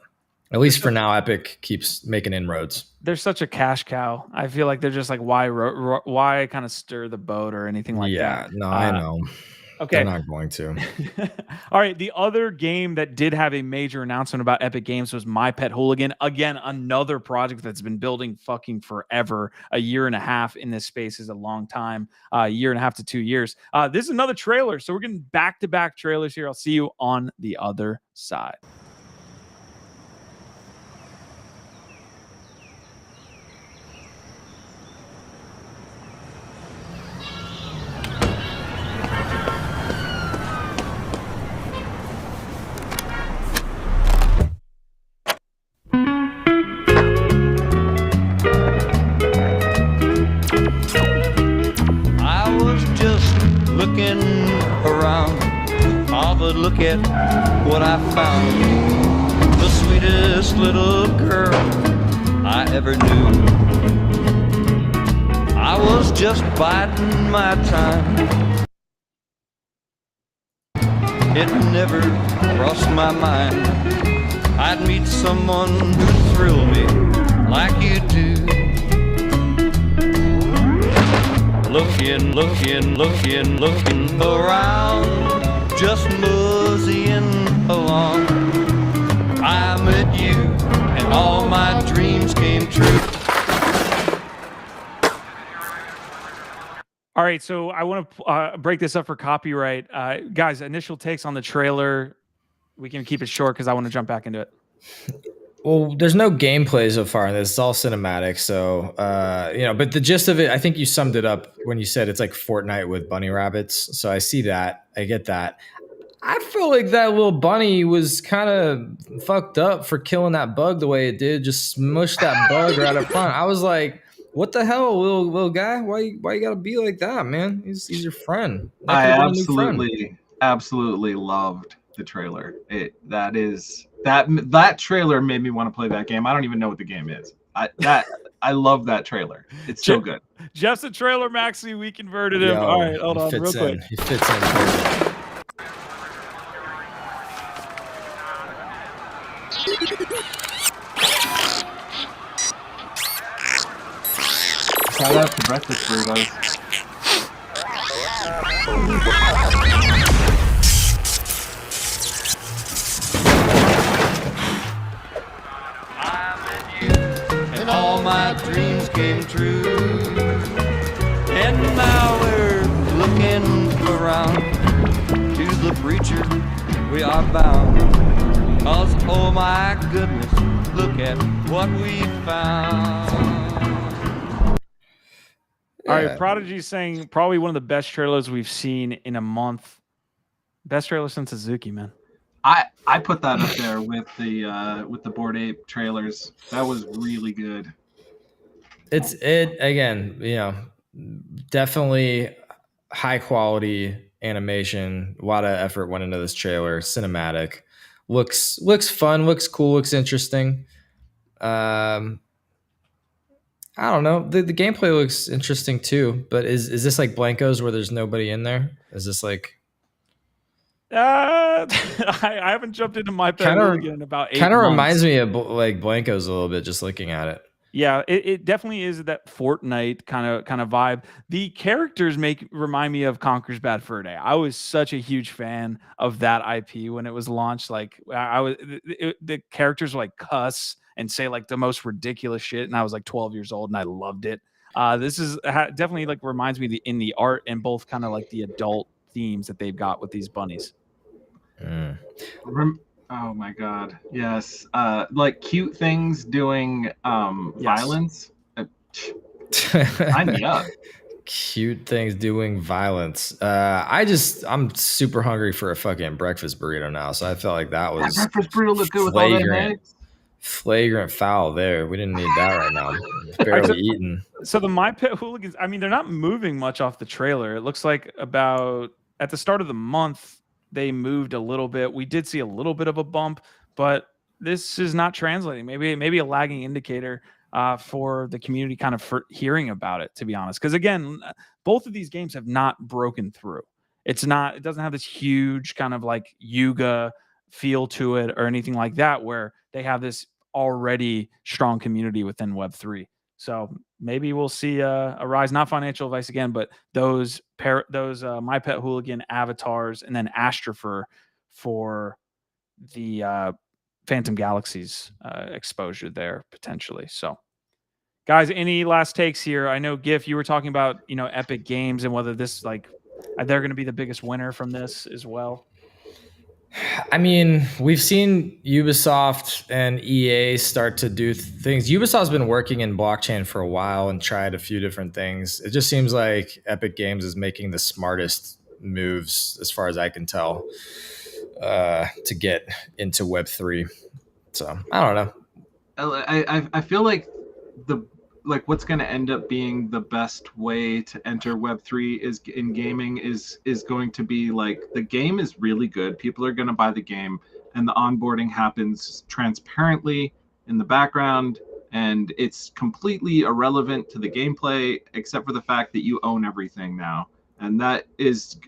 at least for now, Epic keeps making inroads. They're such a cash cow. I feel like they're just like, why kind of stir the boat or anything like that? Yeah, no, I know. Okay. They're not going to. All right. The other game that did have a major announcement about Epic Games was My Pet Hooligan. Again, another project that's been building fucking forever. A year and a half in this space is a long time. A year and a half to 2 years. This is another trailer. So we're getting back-to-back trailers here. I'll see you on the other side. Looking around, but look at what I found. The sweetest little girl I ever knew. I was just biding my time. It never crossed my mind I'd meet someone who'd thrill me like you do. Looking around, just moseying along. I met you, and all my dreams came true. All right, so I want to break this up for copyright. Guys, initial takes on the trailer. We can keep it short because I want to jump back into it. Well, there's no gameplay so far in this. It's all cinematic. So, but the gist of it, I think you summed it up when you said it's like Fortnite with bunny rabbits. So I see that. I get that. I feel like that little bunny was kind of fucked up for killing that bug the way it did. Just smushed that bug right up front. I was like, What the hell, little guy? Why you gotta be like that, man? He's your friend. That I could've been a new friend. absolutely loved the trailer. That trailer made me want to play that game. I don't even know what the game is. I love that trailer. It's so good. Jeff's a trailer maxi. We converted him. Yo, All right, hold on, real quick. He fits in perfect. Shout out to breakfast burritos. And all my dreams came true. And now we're looking around. To the preacher we are bound. 'Cause oh my goodness, look at what we found. All right, Prodigy's saying probably one of the best trailers we've seen in a month. Best trailer since Suzuki, man. I put that up there with the Bored Ape trailers. That was really good. It again, definitely high quality animation. A lot of effort went into this trailer. Cinematic, looks fun, looks cool, looks interesting. I don't know. The gameplay looks interesting too, but is this like Blankos where there's nobody in there? Is this like? I haven't jumped into my pet in about 8 months. Kind of reminds me of like Blankos a little bit, just looking at it. Yeah, it definitely is that Fortnite kind of vibe. The characters remind me of Conker's Bad Fur Day. I was such a huge fan of that IP when it was launched. Like the characters were like cuss and say like the most ridiculous shit, and I was like 12 years old and I loved it. This is definitely like reminds me in the art and both kind of like the adult themes that they've got with these bunnies. Oh my god, yes. Like cute things doing violence. Sign me up. Cute things doing violence. I'm super hungry for a fucking breakfast burrito now, so I felt like that was breakfast burrito look good with all that eggs. Flagrant foul there. We didn't need that right now. Barely eaten. So the My Pet Hooligans, I mean, they're not moving much off the trailer. It looks like about at the start of the month, they moved a little bit. We did see a little bit of a bump, but this is not translating. Maybe a lagging indicator for the community kind of hearing about it, to be honest. Because again, both of these games have not broken through. It doesn't have this huge kind of like Yuga feel to it or anything like that, where they have this already strong community within Web3. So maybe we'll see a rise, not financial advice again, but those My Pet Hooligan avatars and then Astropher for the Phantom Galaxies exposure there potentially. So guys, any last takes here? I know GIF, you were talking about, Epic Games and whether this like they're going to be the biggest winner from this as well. I mean, we've seen Ubisoft and EA start to do things. Ubisoft's been working in blockchain for a while and tried a few different things. It just seems like Epic Games is making the smartest moves, as far as I can tell, to get into Web3. So I don't know. I feel like what's going to end up being the best way to enter Web3 is in gaming is going to be like the game is really good. People are going to buy the game and the onboarding happens transparently in the background and it's completely irrelevant to the gameplay except for the fact that you own everything now. And that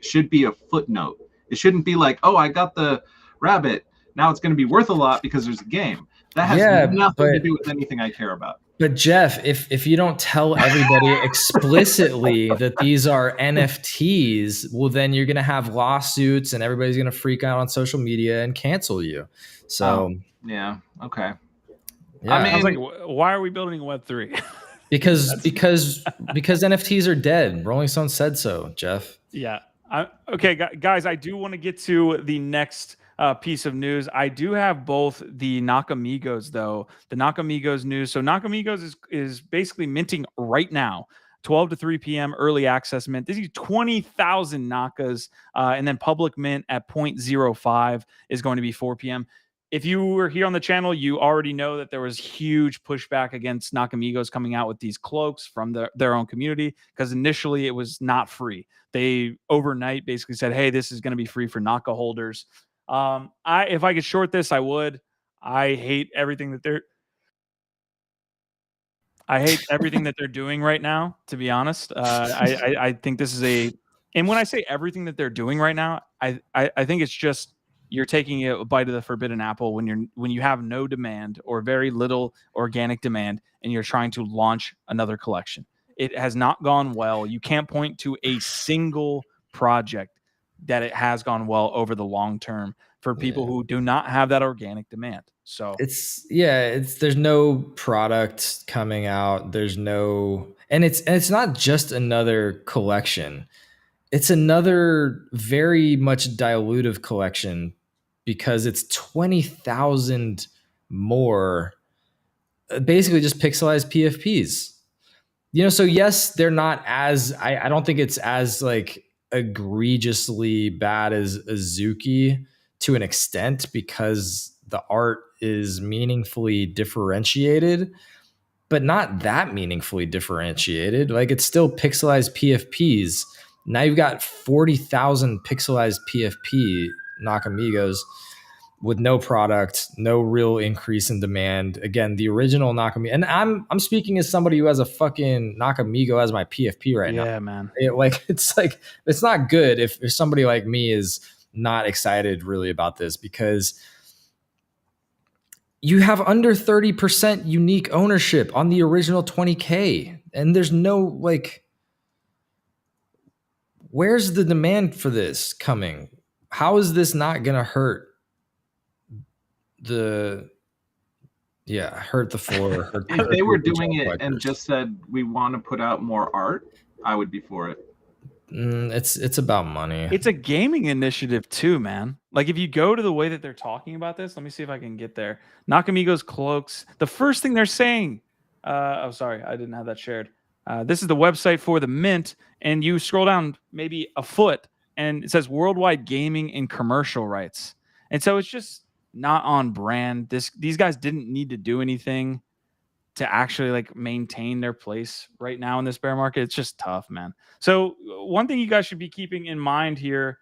should be a footnote. It shouldn't be like, oh, I got the rabbit. Now it's going to be worth a lot because there's a game. That has nothing to do with anything I care about. But Jeff, if you don't tell everybody explicitly that these are NFTs, well, then you're going to have lawsuits and everybody's going to freak out on social media and cancel you. So yeah, okay. Yeah. I was like, why are we building Web3? Because NFTs are dead. Rolling Stone said so, Jeff. Yeah. Okay, guys, I do want to get to the next piece of news. I do have both the Nakamigos, though. The Nakamigos news. So Nakamigos is basically minting right now, 12 to 3 p.m. early access mint. This is 20,000 Nakas, and then public mint at 0.05 is going to be 4 p.m. if you were here on the channel, you already know that there was huge pushback against Nakamigos coming out with these cloaks from their own community, because initially it was not free. They overnight basically said, hey, this is going to be free for Naka holders. If I could short this, I would. I hate everything that they're doing right now, to be honest. I think this is and when I say everything that they're doing right now, I think it's just you're taking a bite of the forbidden apple when you have no demand or very little organic demand, and you're trying to launch another collection. It has not gone well. You can't point to a single project that it has gone well over the long term for people who do not have that organic demand. So there's no product coming out. There's no, and it's not just another collection. It's another very much dilutive collection, because it's 20,000 more basically just pixelized PFPs. So yes, they're not as, I don't think it's as like egregiously bad as Azuki to an extent, because the art is meaningfully differentiated, but not that meaningfully differentiated. Like, it's still pixelized PFPs. Now you've got 40,000 pixelized PFP Nakamigos with no product, no real increase in demand. Again, the original Nakamigo, and I'm speaking as somebody who has a fucking Nakamigo as my PFP right now. Yeah, man. It's not good if somebody like me is not excited really about this, because you have under 30% unique ownership on the original 20K, and there's no, like, where's the demand for this coming? How is this not going to hurt the floor? If they were doing it and just said, we want to put out more art, I would be for it. It's about money. It's a gaming initiative too, man. Like, if you go to the way that they're talking about this, let me see if I can get there. Nakamigos CLOAKS. The first thing they're saying, oh, sorry, I didn't have that shared. This is the website for the mint, and you scroll down maybe a foot, and it says worldwide gaming and commercial rights. And so it's just not on brand. These guys didn't need to do anything to actually like maintain their place right now in this bear market. It's just tough, man. So one thing you guys should be keeping in mind here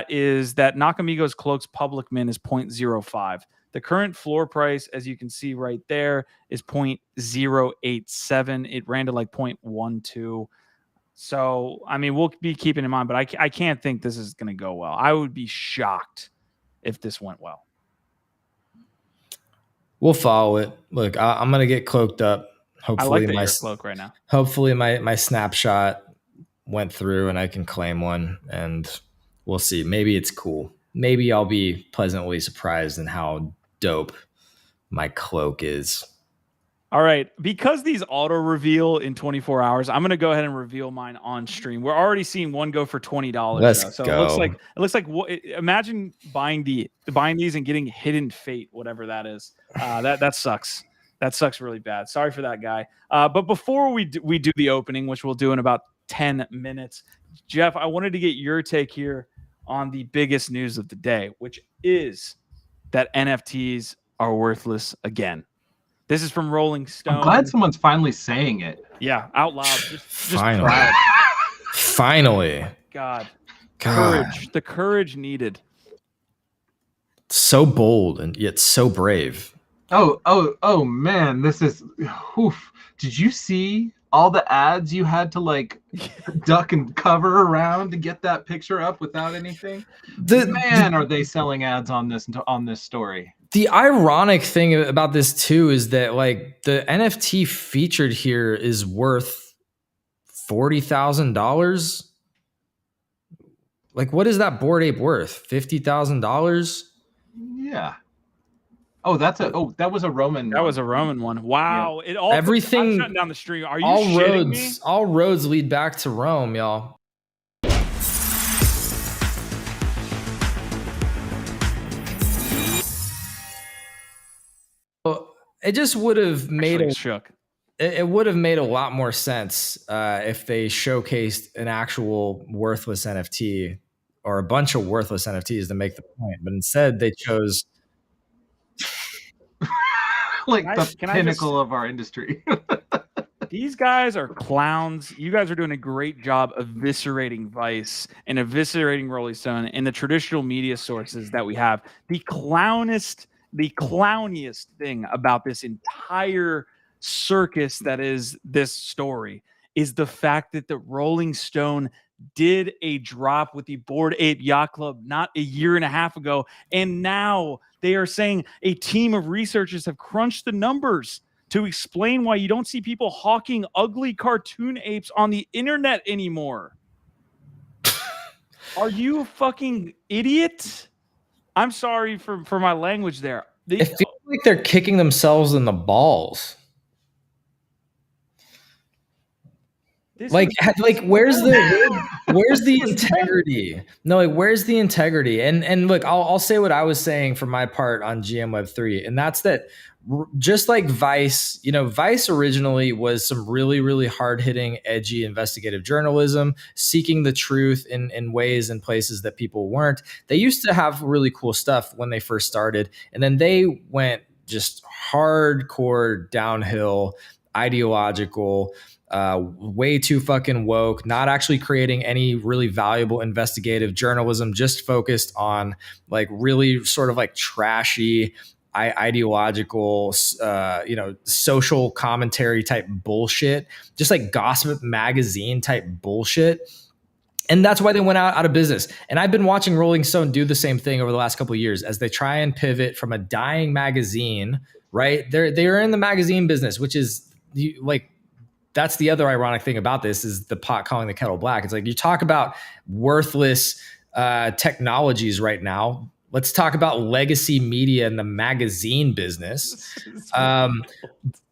is that Nakamigos CLOAKS public min is 0.05. The current floor price, as you can see right there, is 0.087. It ran to like 0.12. So, I mean, we'll be keeping in mind, but I can't think this is going to go well. I would be shocked if this went well. We'll follow it. Look, I'm gonna get cloaked up. Hopefully, I like my cloak right now. Hopefully, my snapshot went through and I can claim one, and we'll see. Maybe it's cool. Maybe I'll be pleasantly surprised in how dope my cloak is. All right, because these auto reveal in 24 hours, I'm going to go ahead and reveal mine on stream. We're already seeing one go for $20. Let's go. It looks like imagine buying these and getting Hidden Fate, whatever that is. That sucks. That sucks really bad. Sorry for that guy. But before we do the opening, which we'll do in about 10 minutes, Jeff, I wanted to get your take here on the biggest news of the day, which is that NFTs are worthless again. This is from Rolling Stone. I'm glad someone's finally saying it. Yeah, out loud. Just finally. proud. Finally. God. Courage. The courage needed. So bold and yet so brave. Oh man, this is oof. Did you see all the ads you had to like duck and cover around to get that picture up without anything? Are they selling ads on this story? The ironic thing about this too is that like the NFT featured here is worth $40,000. Like, what is that Bored Ape worth? $50,000? Yeah. Oh, that was a Roman. That was a Roman one. Wow. Yeah. It all everything. I'm shutting down the stream. Are you shitting me? All roads lead back to Rome, y'all. It just would have made it would have made a lot more sense if they showcased an actual worthless NFT or a bunch of worthless NFTs to make the point. But instead, they chose like Can I- the can I just- pinnacle of our industry. These guys are clowns. You guys are doing a great job eviscerating Vice and eviscerating Rolling Stone and the traditional media sources that we have. The clowniest thing about this entire circus that is this story is the fact that the Rolling Stone did a drop with the Bored Ape Yacht Club not a year and a half ago, and now they are saying a team of researchers have crunched the numbers to explain why you don't see people hawking ugly cartoon apes on the internet anymore. Are you a fucking idiot? I'm sorry for my language there. It feels like they're kicking themselves in the balls. Like where's the integrity? No, like where's the integrity? And look, I'll say what I was saying for my part on GM Web3, and that's that just like Vice, Vice originally was some really, really hard-hitting, edgy investigative journalism, seeking the truth in ways and places that people weren't. They used to have really cool stuff when they first started, and then they went just hardcore downhill, ideological, way too fucking woke, not actually creating any really valuable investigative journalism, just focused on like really sort of like trashy ideological, social commentary type bullshit, just like gossip magazine type bullshit. And that's why they went out of business. And I've been watching Rolling Stone do the same thing over the last couple of years as they try and pivot from a dying magazine, right? They're in the magazine business, which is like, that's the other ironic thing about this is the pot calling the kettle black. It's like you talk about worthless technologies right now. Let's talk about legacy media and the magazine business.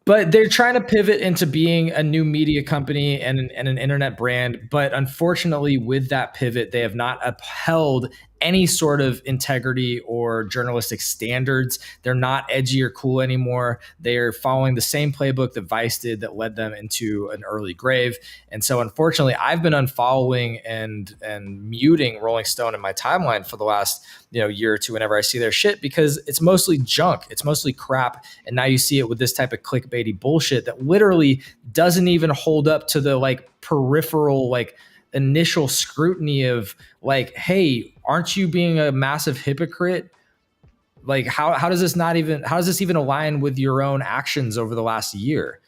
But they're trying to pivot into being a new media company and an internet brand. But unfortunately, with that pivot, they have not upheld any sort of integrity or journalistic standards. They're not edgy or cool anymore. They're following the same playbook that Vice did that led them into an early grave. And so unfortunately, I've been unfollowing and muting Rolling Stone in my timeline for the last year or two whenever I see their shit, because it's mostly junk. It's mostly crap. And now you see it with this type of clickbaity bullshit that literally doesn't even hold up to the like peripheral, like initial scrutiny of like, hey, aren't you being a massive hypocrite? Like how does this even align with your own actions over the last year?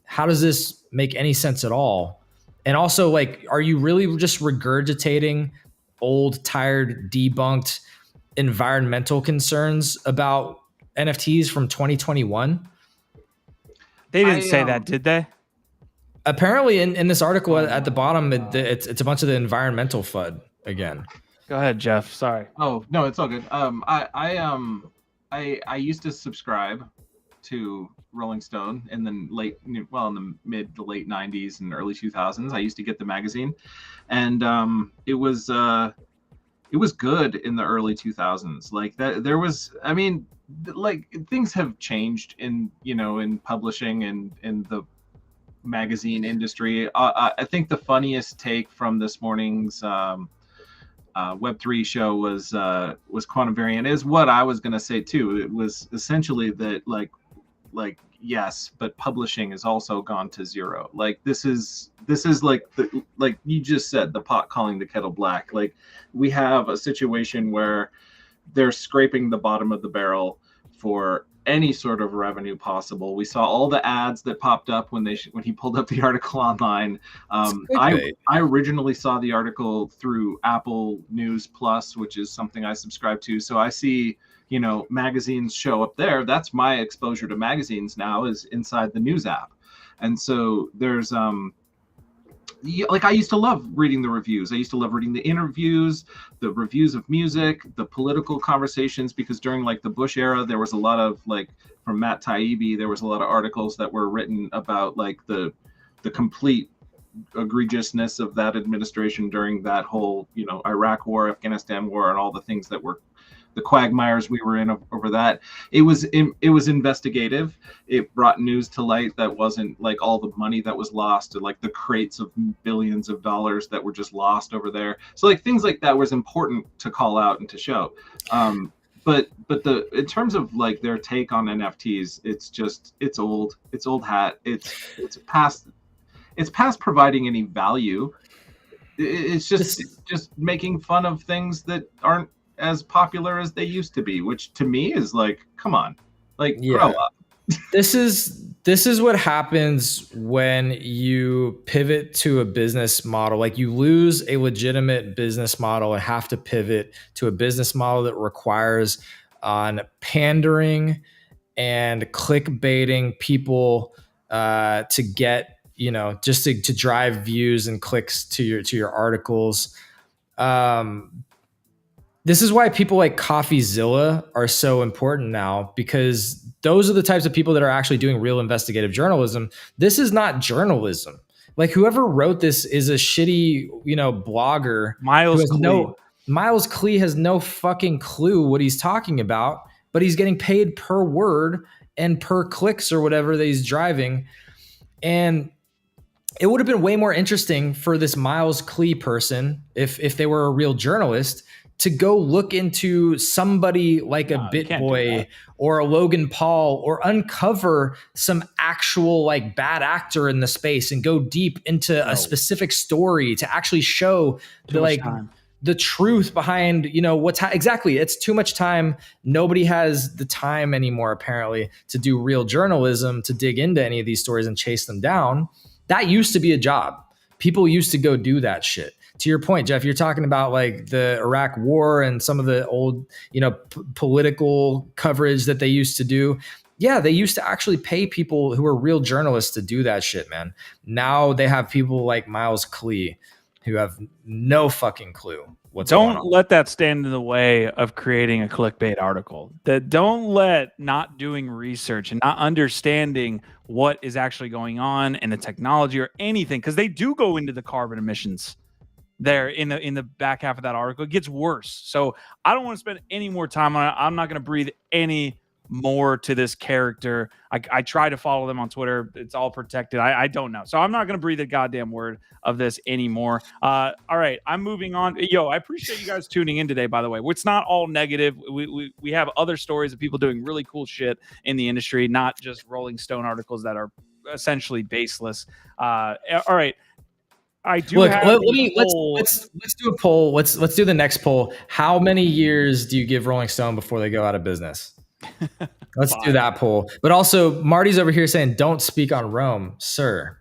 How does this make any sense at all? And also, like, are you really just regurgitating old, tired, debunked environmental concerns about NFTs from 2021? They didn't say that, did they? Apparently, in this article at the bottom, it's a bunch of the environmental FUD again. Go ahead, Jeff. Sorry. Oh no, it's all good. I used to subscribe to Rolling Stone in the mid to late 90s and early 2000s. I used to get the magazine, and it was good in the early 2000s. Like that, there was, I mean, like things have changed in publishing and in the magazine industry. I think the funniest take from this morning's Web3 show was Quantum Variant, is what I was going to say too. It was essentially that like yes, but publishing has also gone to zero. Like this is like like you just said, the pot calling the kettle black. Like we have a situation where they're scraping the bottom of the barrel for any sort of revenue possible. We saw all the ads that popped up when he pulled up the article online. I originally saw the article through Apple News Plus, which is something I subscribe to. So I see, magazines show up there. That's my exposure to magazines now, is inside the news app. And so there's like I used to love reading the reviews. I used to love reading the interviews, the reviews of music, the political conversations, because during like the Bush era, there was a lot of like, from Matt Taibbi, there was a lot of articles that were written about like the complete egregiousness of that administration during that whole, Iraq war, Afghanistan war, and all the things that were the quagmires we were in over that. It was investigative. It brought news to light that wasn't like all the money that was lost, or like the crates of billions of dollars that were just lost over there. So like things like that was important to call out and to show. but the in terms of like their take on NFTs, it's old hat. It's past providing any value. It's just making fun of things that aren't as popular as they used to be, which to me is like, come on, like grow up. This is what happens when you pivot to a business model. Like you lose a legitimate business model and have to pivot to a business model that requires on pandering and clickbaiting people to get, just to drive views and clicks to your articles. This is why people like CoffeeZilla are so important now, because those are the types of people that are actually doing real investigative journalism. This is not journalism. Like whoever wrote this is a shitty, blogger. Miles Klee has no fucking clue what he's talking about, but he's getting paid per word and per clicks or whatever that he's driving. And it would have been way more interesting for this Miles Klee person, if they were a real journalist, to go look into somebody like a BitBoy or a Logan Paul, or uncover some actual like bad actor in the space and go deep into a specific story to actually show the truth behind, exactly. It's too much time. Nobody has the time anymore, apparently, to do real journalism, to dig into any of these stories and chase them down. That used to be a job. People used to go do that shit. To your point, Jeff, you're talking about like the Iraq War and some of the old, political coverage that they used to do. Yeah, they used to actually pay people who were real journalists to do that shit, man. Now they have people like Miles Klee who have no fucking clue what's going on. Don't let that stand in the way of creating a clickbait article. Don't let not doing research and not understanding what is actually going on in the technology or anything, because they do go into the carbon emissions there in the back half of that article. It gets worse. So I don't want to spend any more time on it. I'm not going to breathe any more to this character. I try to follow them on Twitter. It's all protected. I don't know. So I'm not going to breathe a goddamn word of this anymore. All right, I'm moving on. Yo, I appreciate you guys tuning in today, by the way. It's not all negative. We have other stories of people doing really cool shit in the industry, not just Rolling Stone articles that are essentially baseless. All right. I do. Look, let's do a poll. Let's do the next poll. How many years do you give Rolling Stone before they go out of business? Let's do that poll. But also, Marty's over here saying, "Don't speak on Rome, sir.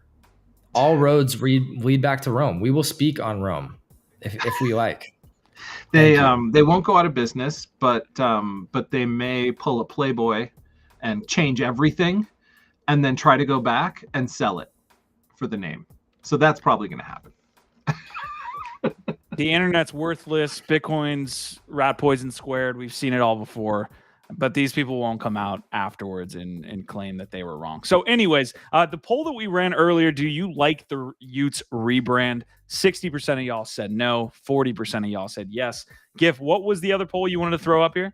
All roads lead back to Rome. We will speak on Rome if we like." They won't go out of business, but they may pull a Playboy and change everything, and then try to go back and sell it for the name. So that's probably going to happen. The internet's worthless. Bitcoin's rat poison squared. We've seen it all before. But these people won't come out afterwards and claim that they were wrong. So anyways, the poll that we ran earlier, do you like the Utes rebrand? 60% of y'all said no. 40% of y'all said yes. Gif, what was the other poll you wanted to throw up here?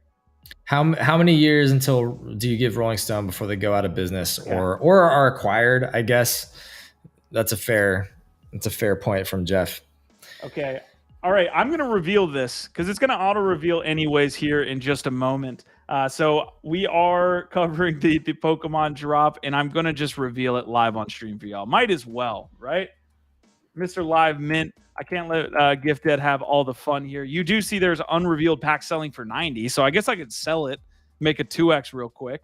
How many years until do you give Rolling Stone before they go out of business or are acquired, I guess? That's a fair point from Jeff. Okay. All right. I'm going to reveal this because it's going to auto reveal anyways here in just a moment. So we are covering the Pokemon drop, and I'm going to just reveal it live on stream for y'all. Might as well, right? Mr. Live Mint. I can't let Gift Dead have all the fun here. You do see there's unrevealed pack selling for 90. So I guess I could sell it, make a 2x real quick.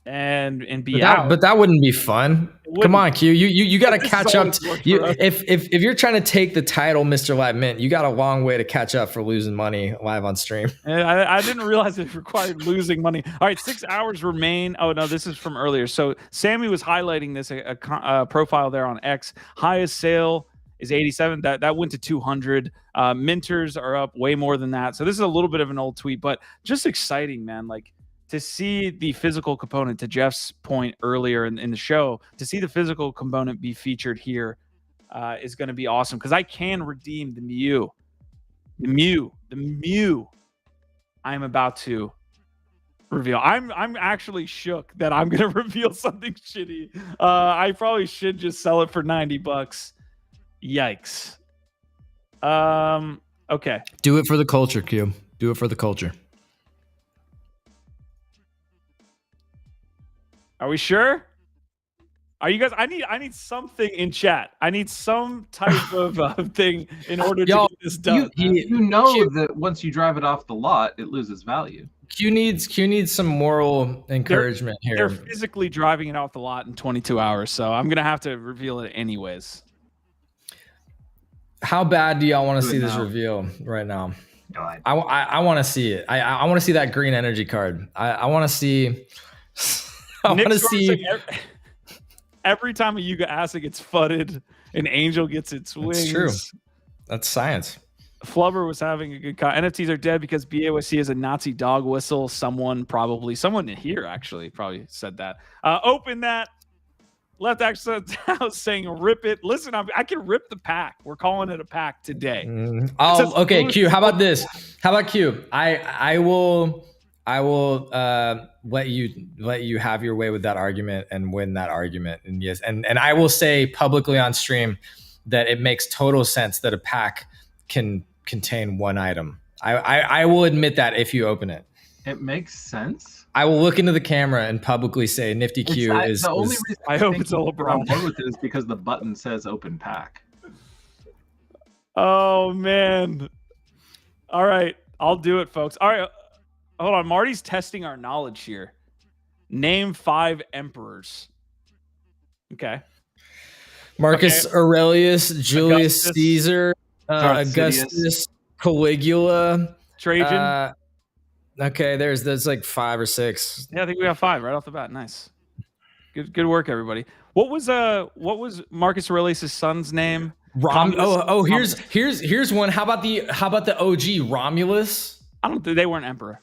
And be out. But that wouldn't be fun. Come on, Q. You got to catch up. If you're trying to take the title, Mr. Live Mint, you got a long way to catch up for losing money live on stream. I didn't realize it required losing money. All right, 6 hours remain. Oh no, this is from earlier. So Sammy was highlighting this a profile there on X. Highest sale is 87. That went to 200. Minters are up way more than that. So this is a little bit of an old tweet, but just exciting, man. Like, to see the physical component, to Jeff's point earlier in the show, to see the physical component be featured here is going to be awesome, because I can redeem the Mew. The Mew I'm about to reveal. I'm actually shook that I'm going to reveal something shitty. I probably should just sell it for $90. Yikes. Okay. Do it for the culture, Q. Do it for the culture. Are we sure? Are you guys? I need something in chat. I need some type of thing in order to get this done. You know that once you drive it off the lot, it loses value. Q needs some moral encouragement here. They're physically driving it off the lot in 22 hours, so I'm gonna have to reveal it anyways. How bad do y'all want to see this reveal right now? I want to see it. I want to see that green energy card. I want to see. I want to see. Every time a Yuga Asa gets fudded, an angel gets its wings. It's true. That's science. Flubber was having a good NFTs are dead because BAYC is a Nazi dog whistle. Someone here actually probably said that. Open that. Left access house saying rip it. Listen, I can rip the pack. We're calling it a pack today. Oh, okay. Q. How about this? How about Q? I will let you have your way with that argument and win that argument. And yes, and I will say publicly on stream that it makes total sense that a pack can contain one item. I will admit that if you open it. It makes sense. I will look into the camera and publicly say Nifty Q is. The only reason I hope it's a LeBron. With it is because the button says open pack. Oh man! All right, I'll do it, folks. All right, hold on. Marty's testing our knowledge here. Name 5 emperors. Okay. Marcus Aurelius, Julius Caesar, Augustus, Caligula, Trajan. Okay, there's like 5 or 6. Yeah, I think we got 5 right off the bat. Nice. Good work, everybody. What was Marcus Aurelius' son's name? Here's one. How about the OG Romulus? I don't think they weren't emperor.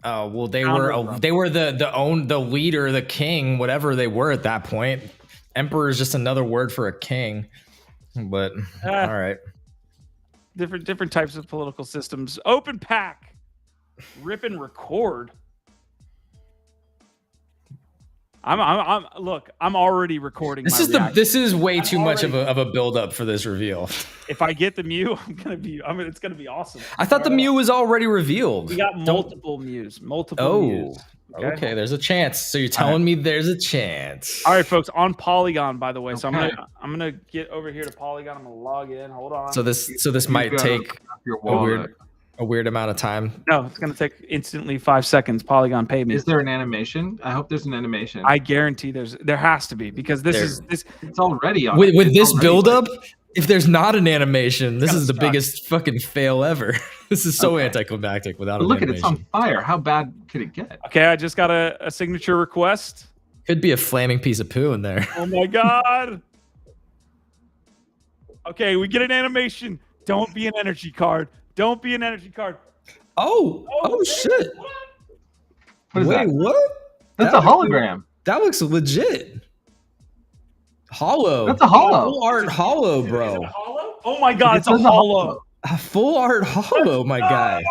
Oh well, they were the leader, the king, whatever they were at that point. Emperor is just another word for a king. But all right, different types of political systems. Open pack. Rip and record. I'm already recording. This is way too much of a build up for this reveal. If I get the Mew, it's gonna be awesome. I thought the Mew was already revealed. We got multiple Mews. Mews. Okay, there's a chance. So you're telling me there's a chance. All right, folks, on Polygon, by the way. So I'm gonna get over here to Polygon. I'm gonna log in. Hold on. So this might take a weird amount of time. No, it's gonna take instantly 5 seconds. Polygon pay me. Is there an animation? I hope there's an animation. I guarantee there has to be, because this. It's already on. With this build up, if there's not an animation, this is the biggest fucking fail ever. This is so anticlimactic without an animation. Look, it's on fire. How bad could it get? Okay, I just got a signature request. Could be a flaming piece of poo in there. Oh my god. Okay, we get an animation. Don't be an energy card. Don't be an energy card. Oh shit. What is that? What? That's a hologram. That looks legit. Hollow. That's a hollow. Full art hollow, bro. Is it a hollow? Oh my god, it's a hollow. A full art hollow, my guy.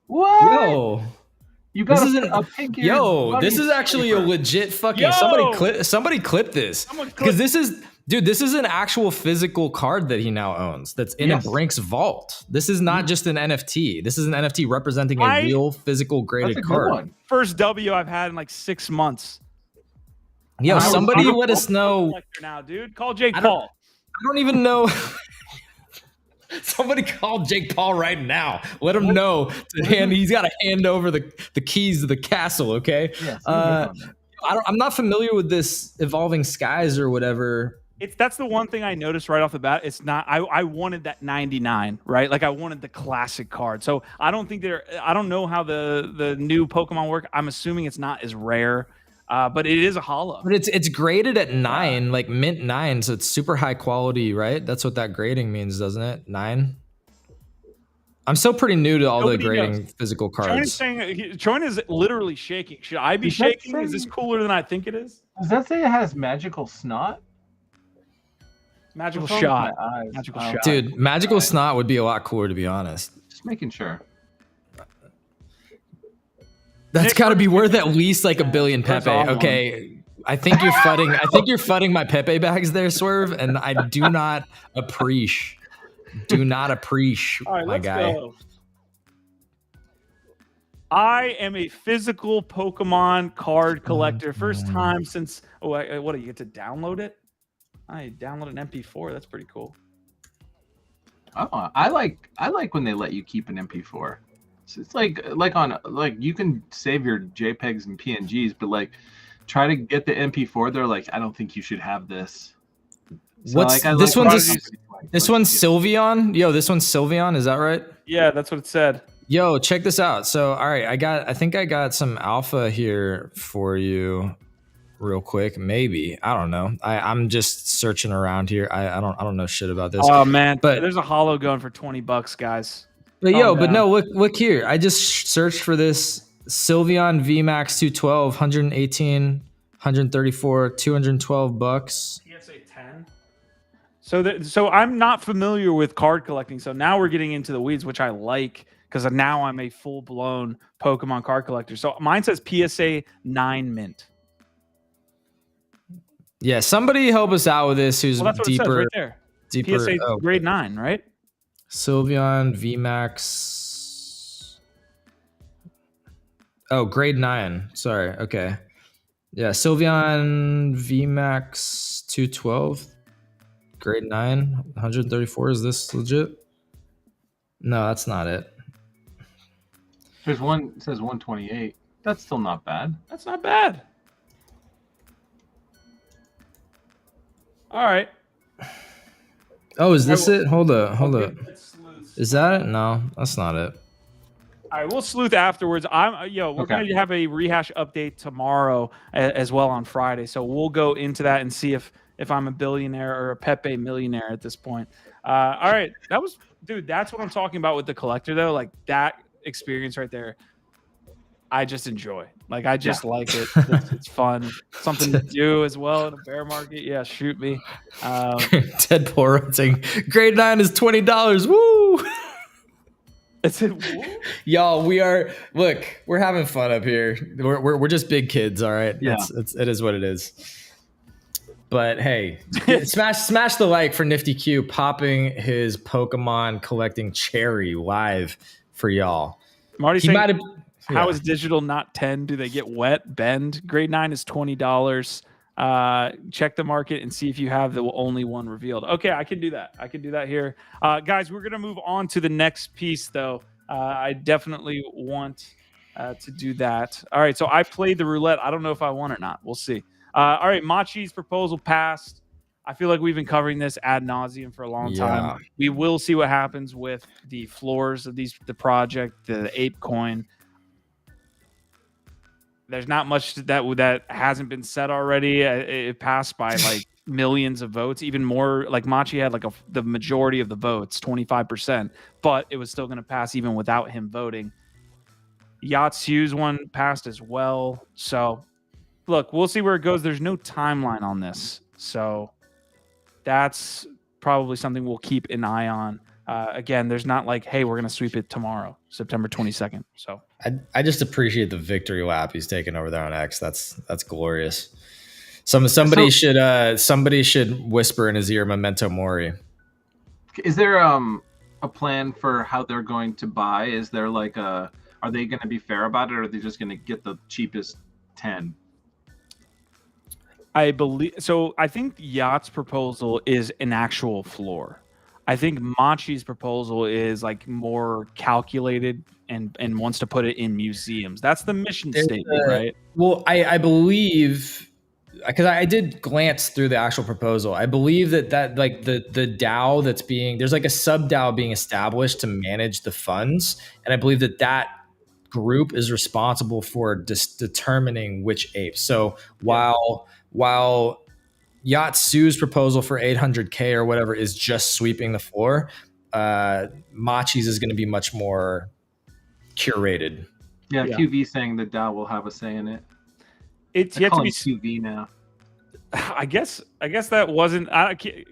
What? Yo. You got a pink. This is actually a legit fucking somebody clip this. Because this is an actual physical card that he now owns that's in a Brinks vault. This is not just an NFT. This is an NFT representing a real physical graded card. First W I've had in like 6 months. Yo, somebody let us know. Now, dude, call Jake Paul. I don't even know. Somebody call Jake Paul right now. Let him know he's got to hand over the keys to the castle. Okay. Yeah, I'm not familiar with this Evolving Skies or whatever. That's the one thing I noticed right off the bat. It's not. I wanted that 99, right? Like I wanted the classic card. So I don't think I don't know how the new Pokemon work. I'm assuming it's not as rare. But it is a hollow. But it's graded at 9, like mint 9, so it's super high quality, right? That's what that grading means, doesn't it? 9. I'm still pretty new to all the grading physical cards. Choin is literally shaking. Should I be shaking? Is this cooler than I think it is? Does that say it has magical snot? Magical shot. Magical shot. Dude, magical snot would be a lot cooler, to be honest. Just making sure. That's got to be worth at least like $1 billion Pepe. Okay, I think you're fudding. I think you're fudding my Pepe bags there, Swerve, and I do not appreciate. Do not appreciate, right, my guy. Go. I am a physical Pokemon card collector. First time since what do you get to download it? I download an MP4. That's pretty cool. Oh, I like when they let you keep an MP4. So it's like you can save your JPEGs and PNGs, but like try to get the MP4. They're like, I don't think you should have this. So, What's this one's? This one's Sylveon. Yo, this one's Sylveon. Is that right? Yeah, that's what it said. Yo, check this out. So, all right, I think I got some alpha here for you, real quick. Maybe, I don't know. I'm just searching around here. I don't know shit about this. Oh man, but there's a holo going for $20, guys. But but no, look here. I just searched for this Sylveon VMAX 212, 118, 134, $212. PSA 10. So I'm not familiar with card collecting. So now we're getting into the weeds, which I like because now I'm a full blown Pokemon card collector. So mine says PSA 9 mint. Yeah, somebody help us out with this. Who's that's what deeper? It says right there. Deeper. PSA grade 9, right? Sylveon VMAX. Oh, grade 9. Sorry. Okay. Yeah, Sylveon VMAX 212. Grade 9. 134. Is this legit? No, that's not it. There's one. It says 128. That's still not bad. That's not bad. All right. Oh, is this it? Hold up. Is that it? No, that's not it. All right, we'll sleuth afterwards. We're gonna have a rehash update tomorrow as well on Friday, so we'll go into that and see if I'm a billionaire or a Pepe millionaire at this point. All right, that's what I'm talking about with the collector though. Like that experience right there, I just enjoy. Like I just like it. It's fun, something to do as well in a bear market. Yeah, shoot me. Deadpool writing, grade 9 is $20. Woo! Y'all, we're having fun up here. We're just big kids, all right? Yeah. It is what it is. But hey, smash the like for Nifty Q popping his Pokemon collecting cherry live for y'all. Marty saying, how is digital not 10? Do they get wet, bend? Grade 9 is $20. Check the market and see if you have the only one revealed. Okay, I can do that here. Guys, we're going to move on to the next piece, though. I definitely want to do that. All right, so I played the roulette. I don't know if I won or not. We'll see. All right, Machi's proposal passed. I feel like we've been covering this ad nauseum for a long time. We will see what happens with the floors of the project, the ape coin. There's not much that hasn't been said already. It passed by like millions of votes, even more. Like Machi had like the majority of the votes, 25%, but it was still going to pass even without him voting. Yatsu's one passed as well. So look, we'll see where it goes. There's no timeline on this. So that's probably something we'll keep an eye on. Again, there's not like, hey, we're going to sweep it tomorrow, September 22nd. So I just appreciate the victory lap he's taking over there on X. That's glorious. Somebody should whisper in his ear, "Memento Mori." Is there a plan for how they're going to buy? Is there like are they going to be fair about it, or are they just going to get the cheapest 10? I believe so. I think Yacht's proposal is an actual floor. I think Machi's proposal is like more calculated and wants to put it in museums. That's the mission statement, right? Well, I believe, because I did glance through the actual proposal. I believe that like the DAO there's like a sub DAO being established to manage the funds, and I believe that group is responsible for determining which apes. So while Yatsu's proposal for 800K or whatever is just sweeping the floor, Machi's is going to be much more curated. Yeah, QV saying the DAO will have a say in it. It's yet to be QV now. I guess that wasn't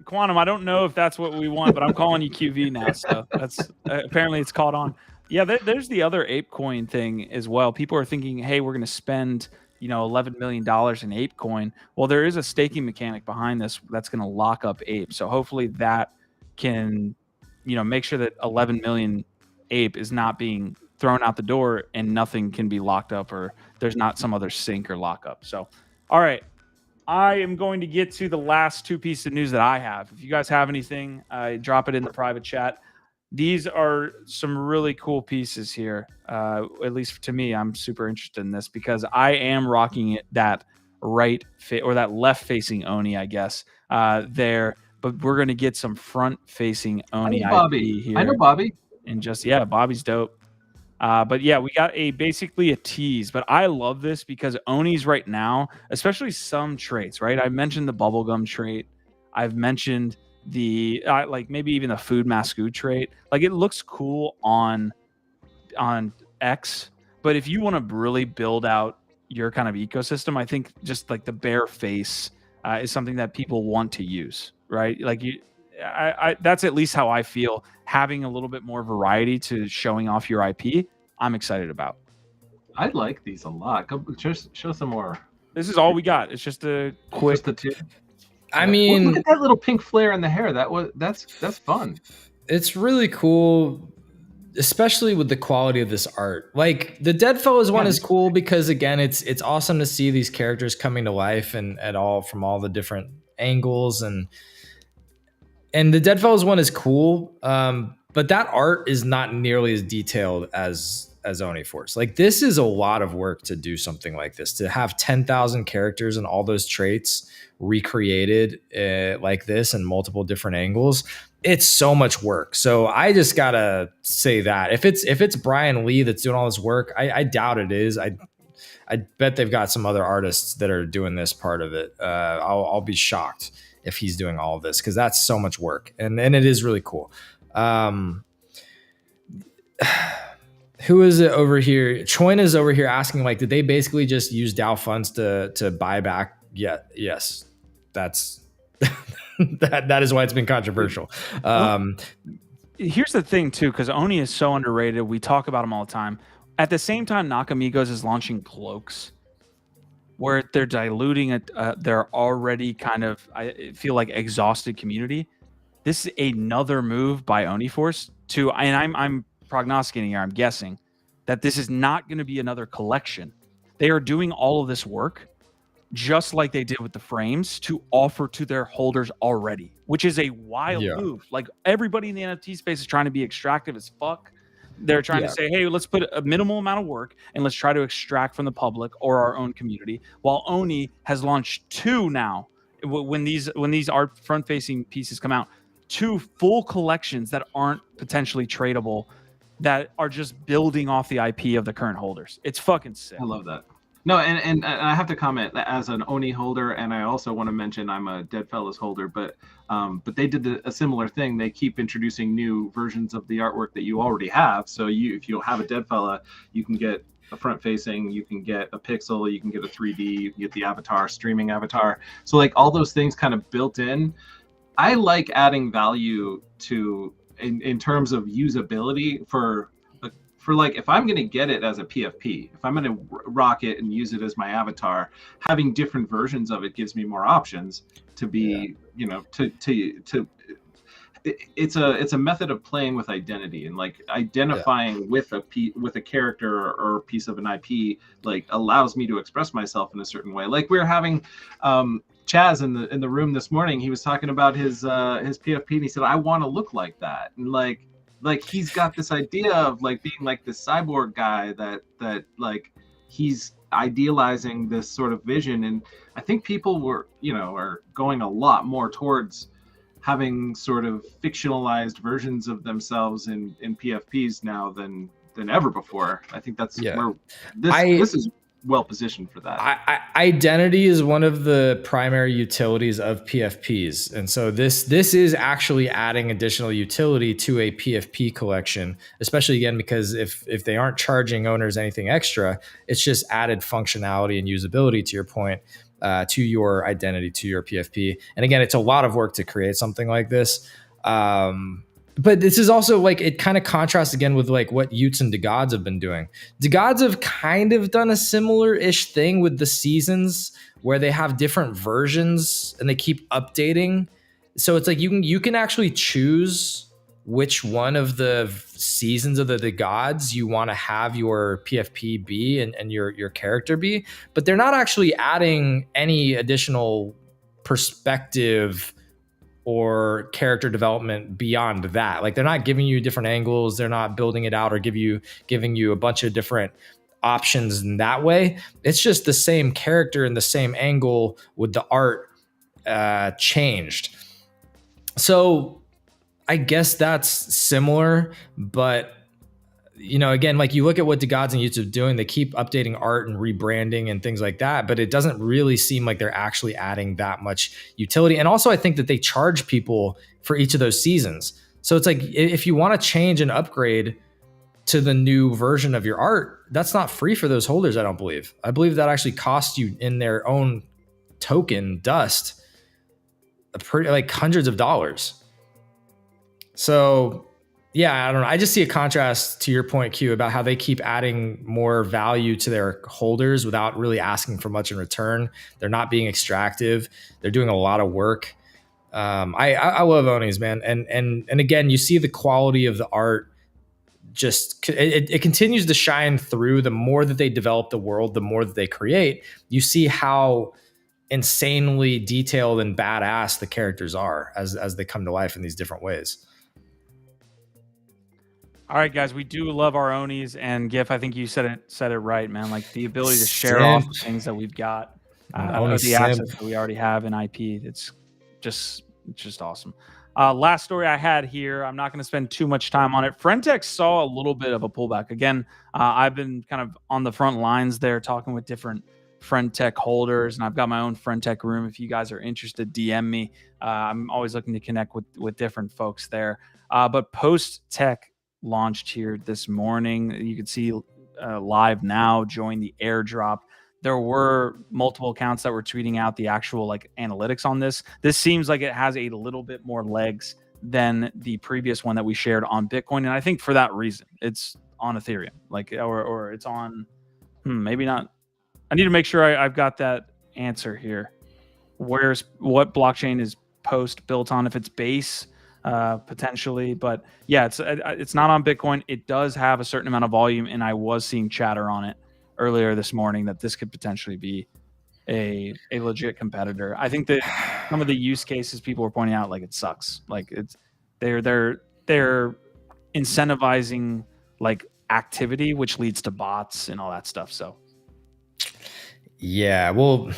Quantum. I don't know if that's what we want, but I'm calling you QV now. So that's apparently it's caught on. Yeah, there's the other ape coin thing as well. People are thinking, hey, we're going to spend $11 million in ape coin. Well, there is a staking mechanic behind this that's going to lock up ape. So hopefully that can, make sure that 11 million ape is not being thrown out the door and nothing can be locked up, or there's not some other sync or lockup. So, all right. I am going to get to the last 2 pieces of news that I have. If you guys have anything, drop it in the private chat. These are some really cool pieces here. At least to me, I'm super interested in this because I am rocking it that or that left-facing Oni, I guess, there. But we're going to get some front-facing Oni IP here. I know Bobby. And just, Bobby's dope. But yeah, we got basically a tease, but I love this because Onis right now, especially some traits, right? I mentioned the bubblegum trait. I've mentioned the like maybe even the food mascot trait. Like it looks cool on X, but if you want to really build out your kind of ecosystem, I think just like the bare face is something that people want to use, right? Like that's at least how I feel. Having a little bit more variety to showing off your IP, I'm excited about. I like these a lot. Go just show some more. This is all we got. It's just a quick. Just the 2. I mean, look at that little pink flare in the hair. That's fun. It's really cool, especially with the quality of this art. Like the Deadfellows one is cool because again, it's awesome to see these characters coming to life and from all the different angles and the Deadfellows one is cool. But that art is not nearly as detailed as Oni Force. Like this is a lot of work to do something like this, to have 10,000 characters and all those traits recreated like this in multiple different angles. It's so much work. So I just gotta say that if it's Brian Lee that's doing all this work, I doubt it is. I bet they've got some other artists that are doing this part of it. I'll be shocked if he's doing all of this because that's so much work and it is really cool. Who is it over here? Choin is over here asking, like, did they basically just use DAO funds to buy back? Yeah, yes, that's that is why it's been controversial. Here's the thing too, because Oni is so underrated. We talk about him all the time. At the same time, Nakamigos is launching cloaks, where they're diluting their already kind of, I feel like, exhausted community. This is another move by Oniforce and I'm prognosticating here, I'm guessing, that this is not going to be another collection. They are doing all of this work, just like they did with the frames, to offer to their holders already, which is a wild move. Like everybody in the NFT space is trying to be extractive as fuck. They're trying to say, hey, let's put a minimal amount of work and let's try to extract from the public or our own community. While Oni has launched 2 now, when these art front-facing pieces come out, 2 full collections that aren't potentially tradable, that are just building off the IP of the current holders. It's fucking sick. I love that. No, and I have to comment that as an Oni holder, and I also want to mention I'm a Deadfellows holder, but they did a similar thing. They keep introducing new versions of the artwork that you already have. So if you have a Deadfella, you can get a front-facing, you can get a pixel, you can get a 3D, you can get the avatar, streaming avatar. So like all those things kind of built in. I like adding value to in terms of usability for like if I'm going to get it as a PFP, if I'm going to rock it and use it as my avatar, having different versions of it gives me more options to be, it's a method of playing with identity and like identifying with a character or a piece of an IP, like allows me to express myself in a certain way. Like we're having Chaz in the room this morning. He was talking about his PFP and he said, I want to look like that. And like he's got this idea of like being like this cyborg guy that like he's idealizing this sort of vision. And I think people are going a lot more towards having sort of fictionalized versions of themselves in PFPs now than ever before. I think that's where this is well positioned for that. Identity is one of the primary utilities of PFPs, and so this is actually adding additional utility to a PFP collection, especially again because if they aren't charging owners anything extra, it's just added functionality and usability to your point, to your identity, to your PFP. And again, it's a lot of work to create something like this. But this is also like, it kind of contrasts again with like what Utes and DeGods have been doing. DeGods have kind of done a similar-ish thing with the seasons where they have different versions and they keep updating. So it's like you can actually choose which one of the seasons of the gods you want to have your PFP be and your character be, but they're not actually adding any additional perspective or character development beyond that. Like they're not giving you different angles, they're not building it out or giving you a bunch of different options in that way. It's just the same character and the same angle with the art changed. So I guess that's similar, but you know, again, like you look at what the gods and YouTube doing, they keep updating art and rebranding and things like that, but it doesn't really seem like they're actually adding that much utility. And also I think that they charge people for each of those seasons. So it's like, if you want to change and upgrade to the new version of your art, that's not free for those holders. I don't believe. I believe that actually costs you in their own token dust, like hundreds of dollars. So yeah, I don't know. I just see a contrast to your point, Q, about how they keep adding more value to their holders without really asking for much in return. They're not being extractive. They're doing a lot of work. I love Onis, man. And again, you see the quality of the art. Just it continues to shine through. The more that they develop the world, the more that they create. You see how insanely detailed and badass the characters are as they come to life in these different ways. All right, guys, we do love our Onis, and GIF, I think you said it right, man. Like the ability to share off the things that we've got, the assets that we already have in IP. It's just awesome. Last story I had here, I'm not going to spend too much time on it. Friendtech saw a little bit of a pullback. Again, I've been kind of on the front lines there talking with different Friendtech holders, and I've got my own Friendtech room. If you guys are interested, DM me. I'm always looking to connect with different folks there. But Post-Tech launched here this morning. You can see live now, join the airdrop. There were multiple accounts that were tweeting out the actual like analytics on this. This seems like it has a little bit more legs than the previous one that we shared on Bitcoin. And I think for that reason, it's on Ethereum, like, or it's on, maybe not. I need to make sure I've got that answer here. What blockchain is Post built on? If it's Base, potentially, but yeah, it's not on Bitcoin. It does have a certain amount of volume, and I was seeing chatter on it earlier this morning that this could potentially be a legit competitor. I think that some of the use cases people were pointing out, like it sucks. Like they're incentivizing like activity, which leads to bots and all that stuff. So yeah, well,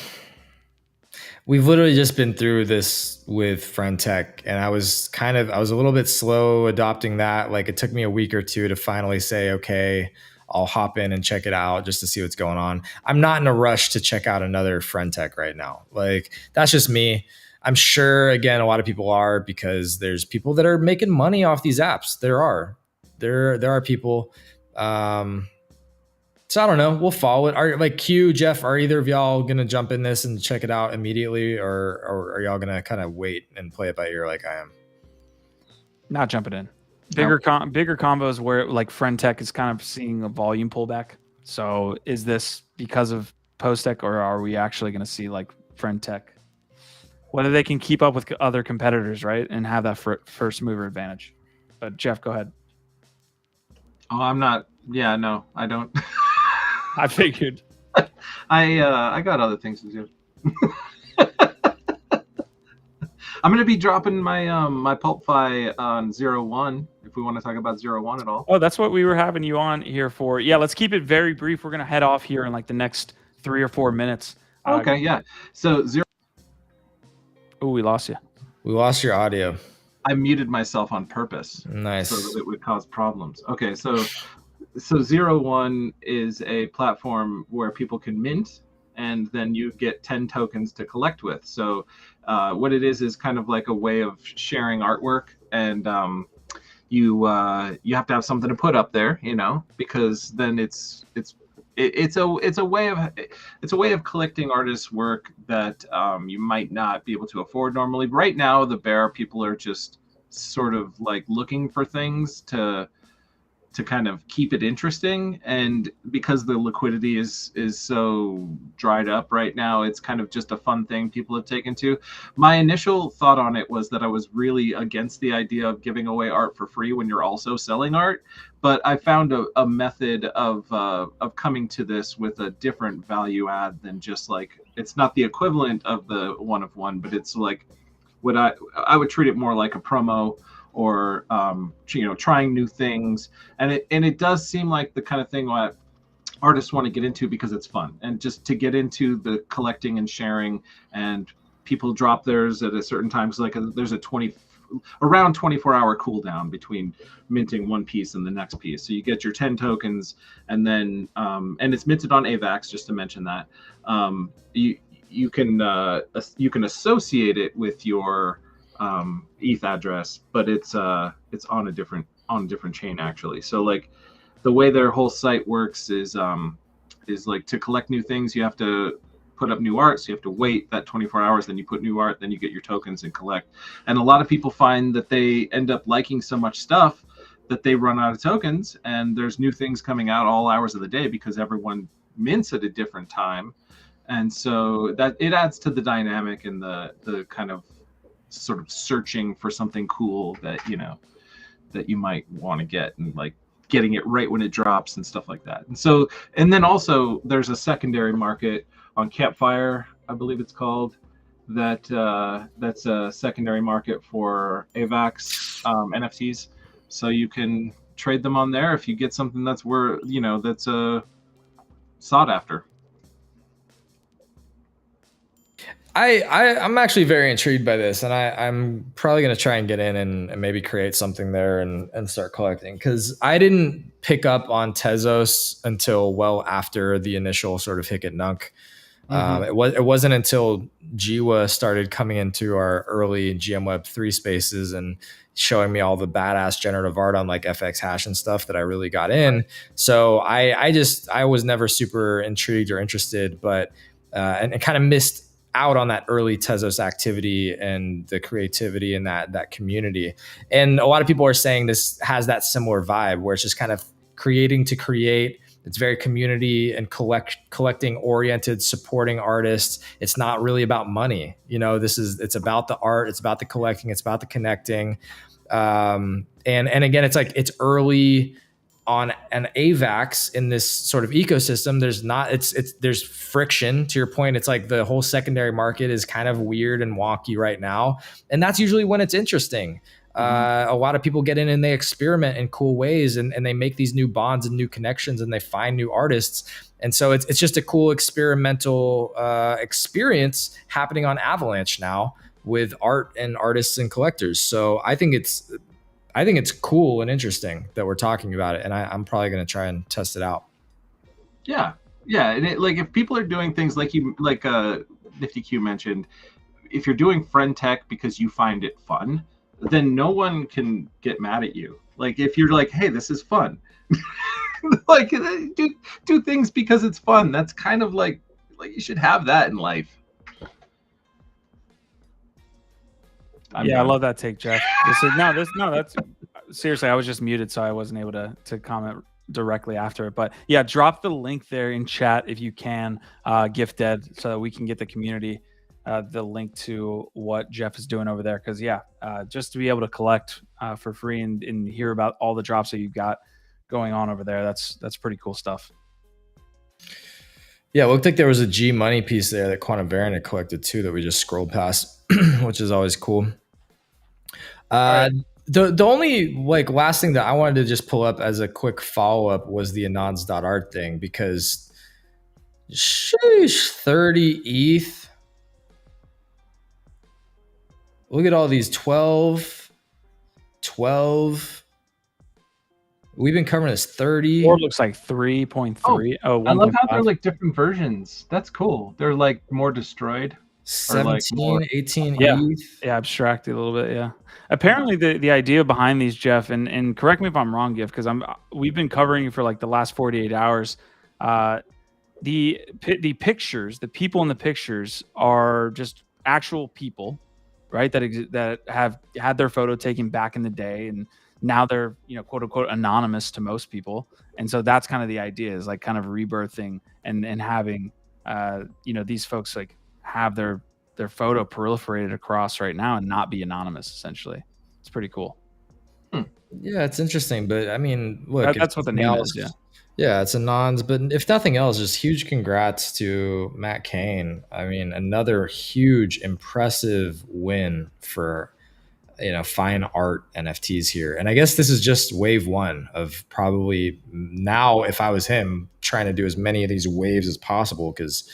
we've literally just been through this with Friendtech, and I was a little bit slow adopting that. Like it took me a week or two to finally say, okay, I'll hop in and check it out just to see what's going on. I'm not in a rush to check out another Friendtech right now. Like that's just me. I'm sure, again, a lot of people are, because there's people that are making money off these apps. There are people. So I don't know. We'll follow it. Are like Q, Jeff, are either of y'all gonna jump in this and check it out immediately, or are y'all gonna kind of wait and play it by ear like I am? Not jumping in. Bigger combos where like Friendtech is kind of seeing a volume pullback. So is this because of Post-Tech, or are we actually going to see like Friendtech, whether they can keep up with other competitors, right, and have that first mover advantage? But Jeff, go ahead. Oh, I'm not. Yeah, no, I don't. I figured. I got other things to do. I'm going to be dropping my my PulpFi on 01, if we want to talk about 01 at all. Oh, that's what we were having you on here for. Yeah, let's keep it very brief. We're going to head off here in like the next 3 or 4 minutes. Okay, yeah. So Oh, we lost you. We lost your audio. I muted myself on purpose. Nice. So that it would cause problems. Okay, so 01 is a platform where people can mint, and then you get 10 tokens to collect with. So what it is kind of like a way of sharing artwork, and you have to have something to put up there, you know, because then it's a way of collecting artists' work that you might not be able to afford normally. Right now, the bear people are just sort of like looking for things to to kind of keep it interesting. And because the liquidity is so dried up right now, it's kind of just a fun thing people have taken to. My initial thought on it was that I was really against the idea of giving away art for free when you're also selling art. But I found a method of coming to this with a different value add than just like, it's not the equivalent of the one of one, but it's like what I would treat it more like a promo, or trying new things. And it does seem like the kind of thing what artists want to get into because it's fun, and just to get into the collecting and sharing. And people drop theirs at a certain time. So like there's around 24-hour cooldown between minting one piece and the next piece. So you get your 10 tokens, and then and it's minted on AVAX, just to mention that. You can associate it with your ETH address, but it's on a different chain actually. So like the way their whole site works is like, to collect new things you have to put up new art, so you have to wait that 24 hours, then you put new art, then you get your tokens and collect. And a lot of people find that they end up liking so much stuff that they run out of tokens, and there's new things coming out all hours of the day because everyone mints at a different time. And so that it adds to the dynamic and the kind of sort of searching for something cool that that you might want to get, and like getting it right when it drops and stuff like that. And so, and then also there's a secondary market on Campfire, I believe it's called, that's a secondary market for AVAX NFTs. So you can trade them on there if you get something that's that's sought after. I'm actually very intrigued by this, and I'm probably going to try and get in and maybe create something there and start collecting, because I didn't pick up on Tezos until well after the initial sort of hic et nunc. It wasn't until Jiwa started coming into our early GM Web 3 spaces and showing me all the badass generative art on like FX Hash and stuff that I really got in. So I was never super intrigued or interested, but and kind of missed out on that early Tezos activity and the creativity in that community. And a lot of people are saying this has that similar vibe where it's just kind of creating to create. It's very community and collecting oriented, supporting artists. It's not really about money. It's about the art. It's about the collecting. It's about the connecting. And again, it's like, it's early on an AVAX in this sort of ecosystem. There's friction, to your point. It's like the whole secondary market is kind of weird and wonky right now. And that's usually when it's interesting. A lot of people get in and they experiment in cool ways, and they make these new bonds and new connections, and they find new artists. And so it's just a cool experimental experience happening on Avalanche now with art and artists and collectors. So I think it's cool and interesting that we're talking about it, and I'm probably going to try and test it out. Yeah, and if people are doing things like Nifty Q mentioned, if you're doing friend tech because you find it fun, then no one can get mad at you. Like if you're like, hey, this is fun, like do things because it's fun. That's kind of like you should have that in life. I love that take, Jeff. That's seriously, I was just muted, so I wasn't able to comment directly after it. But yeah, drop the link there in chat if you can, Gifted, so that we can get the community the link to what Jeff is doing over there. Because just to be able to collect for free and hear about all the drops that you've got going on over there, that's pretty cool stuff. Yeah, it looked like there was a G Money piece there that Quantum Variant had collected too that we just scrolled past, which is always cool. Right. The only last thing that I wanted to just pull up as a quick follow up was the ANONS.art thing, because sheesh, 30 ETH. Look at all these 12. We've been covering this 30. Or it looks like 3.3. I love how they're like different versions. That's cool. They're like more destroyed. 17, 18 ETH. Yeah, abstracted a little bit. Yeah. Apparently the idea behind these, Jeff, and correct me if I'm wrong, Giff, because we've been covering for like the last 48 hours. The pictures, the people in the pictures are just actual people, right? That have had their photo taken back in the day, and now they're, quote unquote anonymous to most people. And so that's kind of the idea, is like kind of rebirthing and having, these folks like have their photo proliferated across right now and not be anonymous. Essentially, it's pretty cool. Yeah, it's interesting, but I mean, look, That's what the name is. Yeah. Yeah, it's ANONS, but if nothing else, just huge congrats to Matt Kane. I mean, another huge, impressive win for fine art NFTs here. And I guess this is just wave one of probably, now if I was him, trying to do as many of these waves as possible, because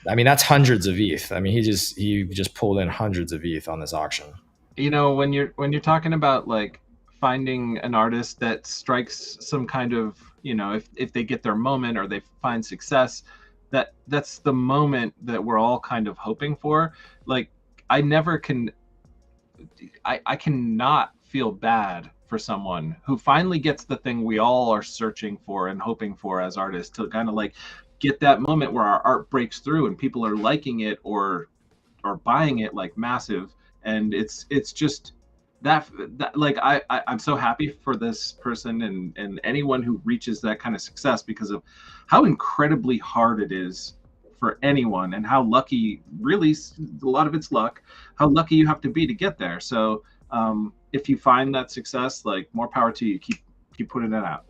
I mean that's hundreds of ETH. I mean he just pulled in hundreds of ETH on this auction. When you're talking about like finding an artist that strikes some kind of, if they get their moment or they find success, that's the moment that we're all kind of hoping for. Like I cannot feel bad for someone who finally gets the thing we all are searching for and hoping for as artists, to kind of like get that moment where our art breaks through and people are liking it or buying it like massive. And it's just that like I'm so happy for this person and anyone who reaches that kind of success, because of how incredibly hard it is for anyone, and how lucky, really a lot of it's luck, how lucky you have to be to get there. So if you find that success, like more power to you. Keep putting it out.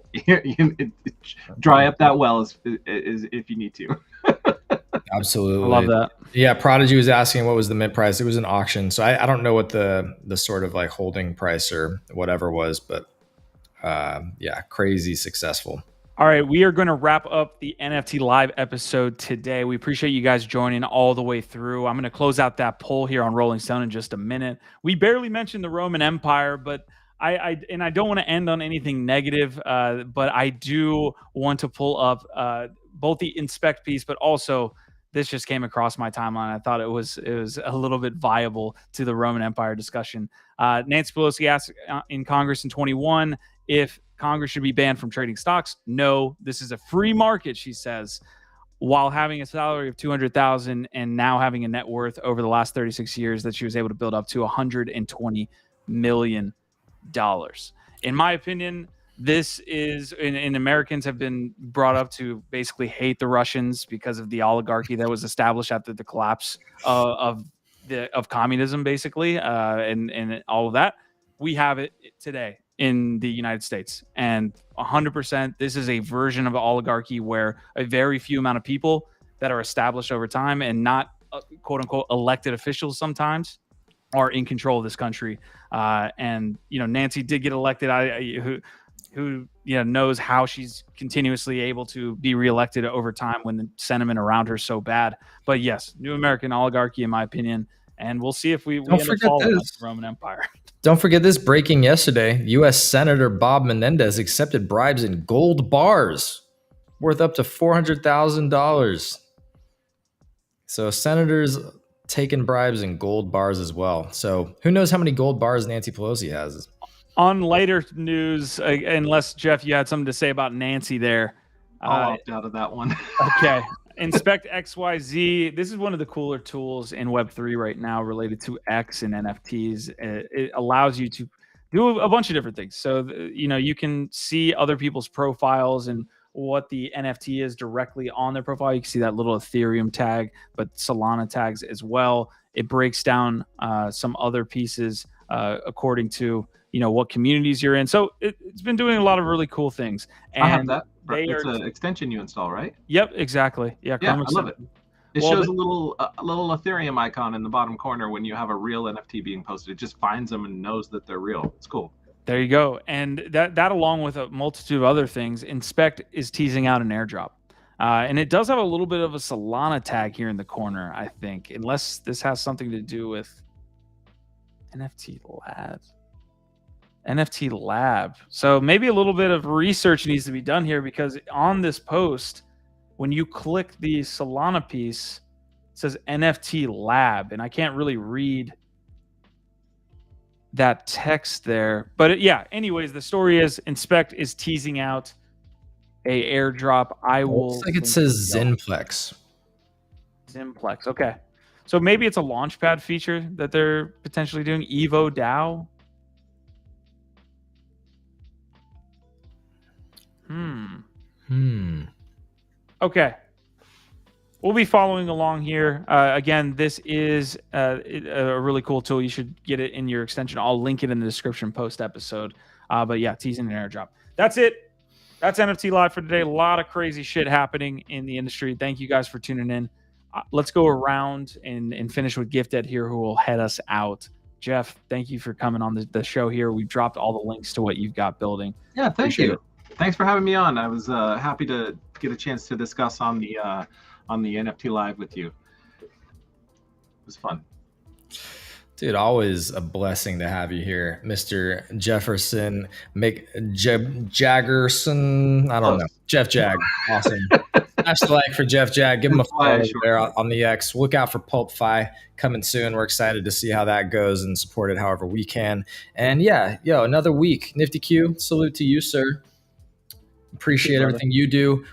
Dry up that well as if you need to. Absolutely. I love that. Yeah, Prodigy was asking what was the mint price. It was an auction, so I don't know what the sort of like holding price or whatever was, but yeah, crazy successful. All right, we are going to wrap up the NFT Live episode today. We appreciate you guys joining all the way through. I'm going to close out that poll here on Rolling Stone in just a minute. We barely mentioned the Roman Empire, but I don't want to end on anything negative, but I do want to pull up both the Inspect piece, but also this just came across my timeline. I thought it was a little bit viable to the Roman Empire discussion. Nancy Pelosi asked in Congress in 21 if Congress should be banned from trading stocks. No, this is a free market, she says, while having a salary of $200,000 and now having a net worth over the last 36 years that she was able to build up to $120 million. In my opinion, this is, and Americans have been brought up to basically hate the Russians because of the oligarchy that was established after the collapse of communism, basically, and all of that. We have it today in the United States, and 100%, this is a version of oligarchy where a very few amount of people that are established over time and not quote unquote elected officials sometimes are in control of this country. And Nancy did get elected. Who knows how she's continuously able to be reelected over time when the sentiment around her is so bad. But yes, new American oligarchy, in my opinion. And we'll see if we end up following like the Roman Empire. Don't forget this, breaking yesterday. U.S. Senator Bob Menendez accepted bribes in gold bars worth up to $400,000. So senators taking bribes in gold bars as well. So who knows how many gold bars Nancy Pelosi has. On later news, unless, Jeff, you had something to say about Nancy there. I'll opt out of that one. Okay. Inspect.XYZ. This is one of the cooler tools in Web3 right now related to X and NFTs. It allows you to do a bunch of different things. So, you can see other people's profiles and what the NFT is directly on their profile. You can see that little Ethereum tag, but Solana tags as well. It breaks down some other pieces according to what communities you're in. So it's been doing a lot of really cool things. And I have that. It's an extension you install, right? Yep, exactly. Yeah, I love it. It shows a little Ethereum icon in the bottom corner when you have a real NFT being posted. It just finds them and knows that they're real. It's cool. There you go. And that along with a multitude of other things, Inspect is teasing out an airdrop. And it does have a little bit of a Solana tag here in the corner, I think, unless this has something to do with NFT Lab. So maybe a little bit of research needs to be done here, because on this post, when you click the Solana piece, it says NFT Lab, and I can't really read that text there. But anyways, the story is Inspect is teasing out a airdrop. I will. Looks like it says Zinplex. Zinplex. Okay. So maybe it's a launchpad feature that they're potentially doing. Evo DAO. Okay. We'll be following along here. Again, this is a really cool tool. You should get it in your extension. I'll link it in the description post episode. But yeah, teasing an airdrop. That's it. That's NFT Live for today. A lot of crazy shit happening in the industry. Thank you guys for tuning in. Let's go around and finish with Gifted here, who will head us out. Jeff, thank you for coming on the show here. We dropped all the links to what you've got building. Yeah, thank Appreciate you. it. Thanks for having me on. I was happy to get a chance to discuss on the NFT Live with you. It was fun. Dude, always a blessing to have you here, Mr. Jefferson Jaggerson. I don't know. JeffJag. Awesome. Smash the like for JeffJag. Give him a follow there on the X. Look out for PulpFi coming soon. We're excited to see how that goes and support it however we can. And yeah, another week. Nifty Q, salute to you, sir. Appreciate everything you do.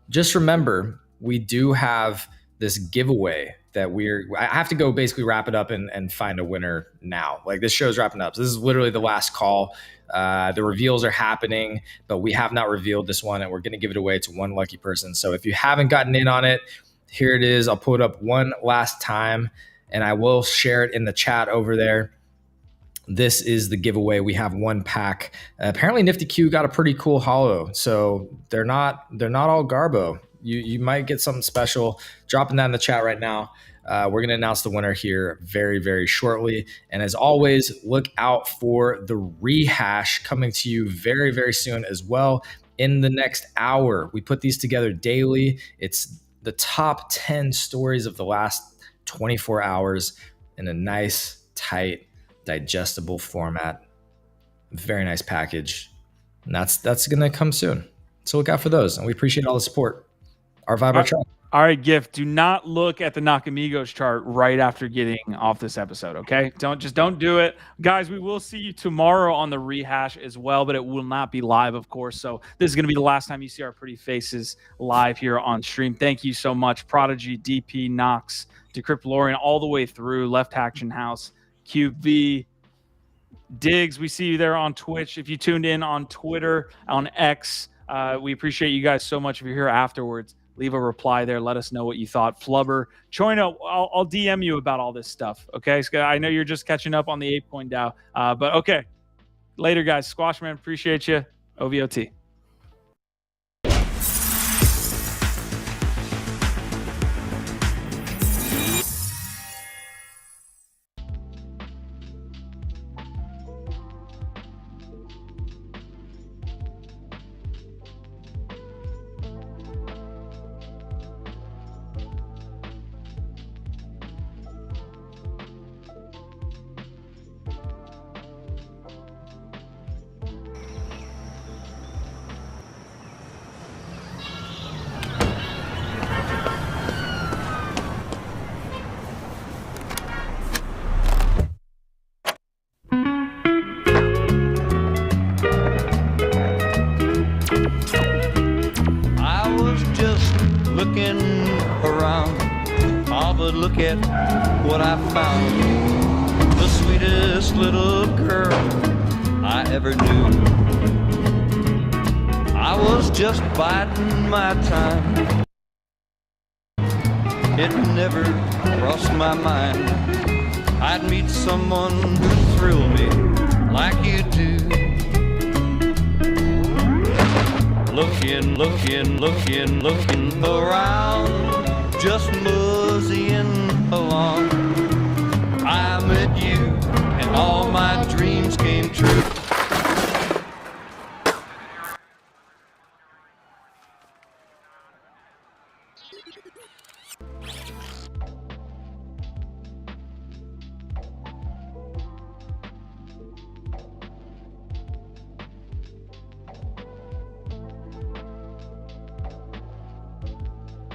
Just remember, we do have this giveaway that I have to go basically wrap it up and find a winner now. Like, this show's wrapping up. So this is literally the last call. The reveals are happening, but we have not revealed this one, and we're going to give it away to one lucky person. So if you haven't gotten in on it, here it is. I'll pull it up one last time, and I will share it in the chat over there. This is the giveaway. We have one pack. Apparently Nifty Q got a pretty cool holo. So they're not all Garbo. You might get something special. Dropping that in the chat right now. We're going to announce the winner here very, very shortly. And as always, look out for the rehash coming to you very, very soon as well. In the next hour, we put these together daily. It's the top 10 stories of the last 24 hours in a nice, tight, digestible format. Very nice package. And that's going to come soon. So look out for those. And we appreciate all the support. Our vibe, our track. All right, Gift. Do not look at the Nakamigos chart right after getting off this episode, okay? Don't do it. Guys, we will see you tomorrow on the rehash as well, but it will not be live, of course. So this is going to be the last time you see our pretty faces live here on stream. Thank you so much. Prodigy, DP, Knox, Decrypt Lorian, all the way through, Left Action House, QV, Diggs. We see you there on Twitch. If you tuned in on Twitter, on X, we appreciate you guys so much. If you're here afterwards, leave a reply there. Let us know what you thought. Flubber, Choino, I'll DM you about all this stuff. Okay, so I know you're just catching up on the ApeCoin DAO, but okay. Later, guys. Squashman, appreciate you. OVOT. Look at what I found. The sweetest little girl I ever knew. I was just biding my time. It never crossed my mind I'd meet someone who'd thrill me like you do. Looking around, just moseying along. I met you and all my dreams came true.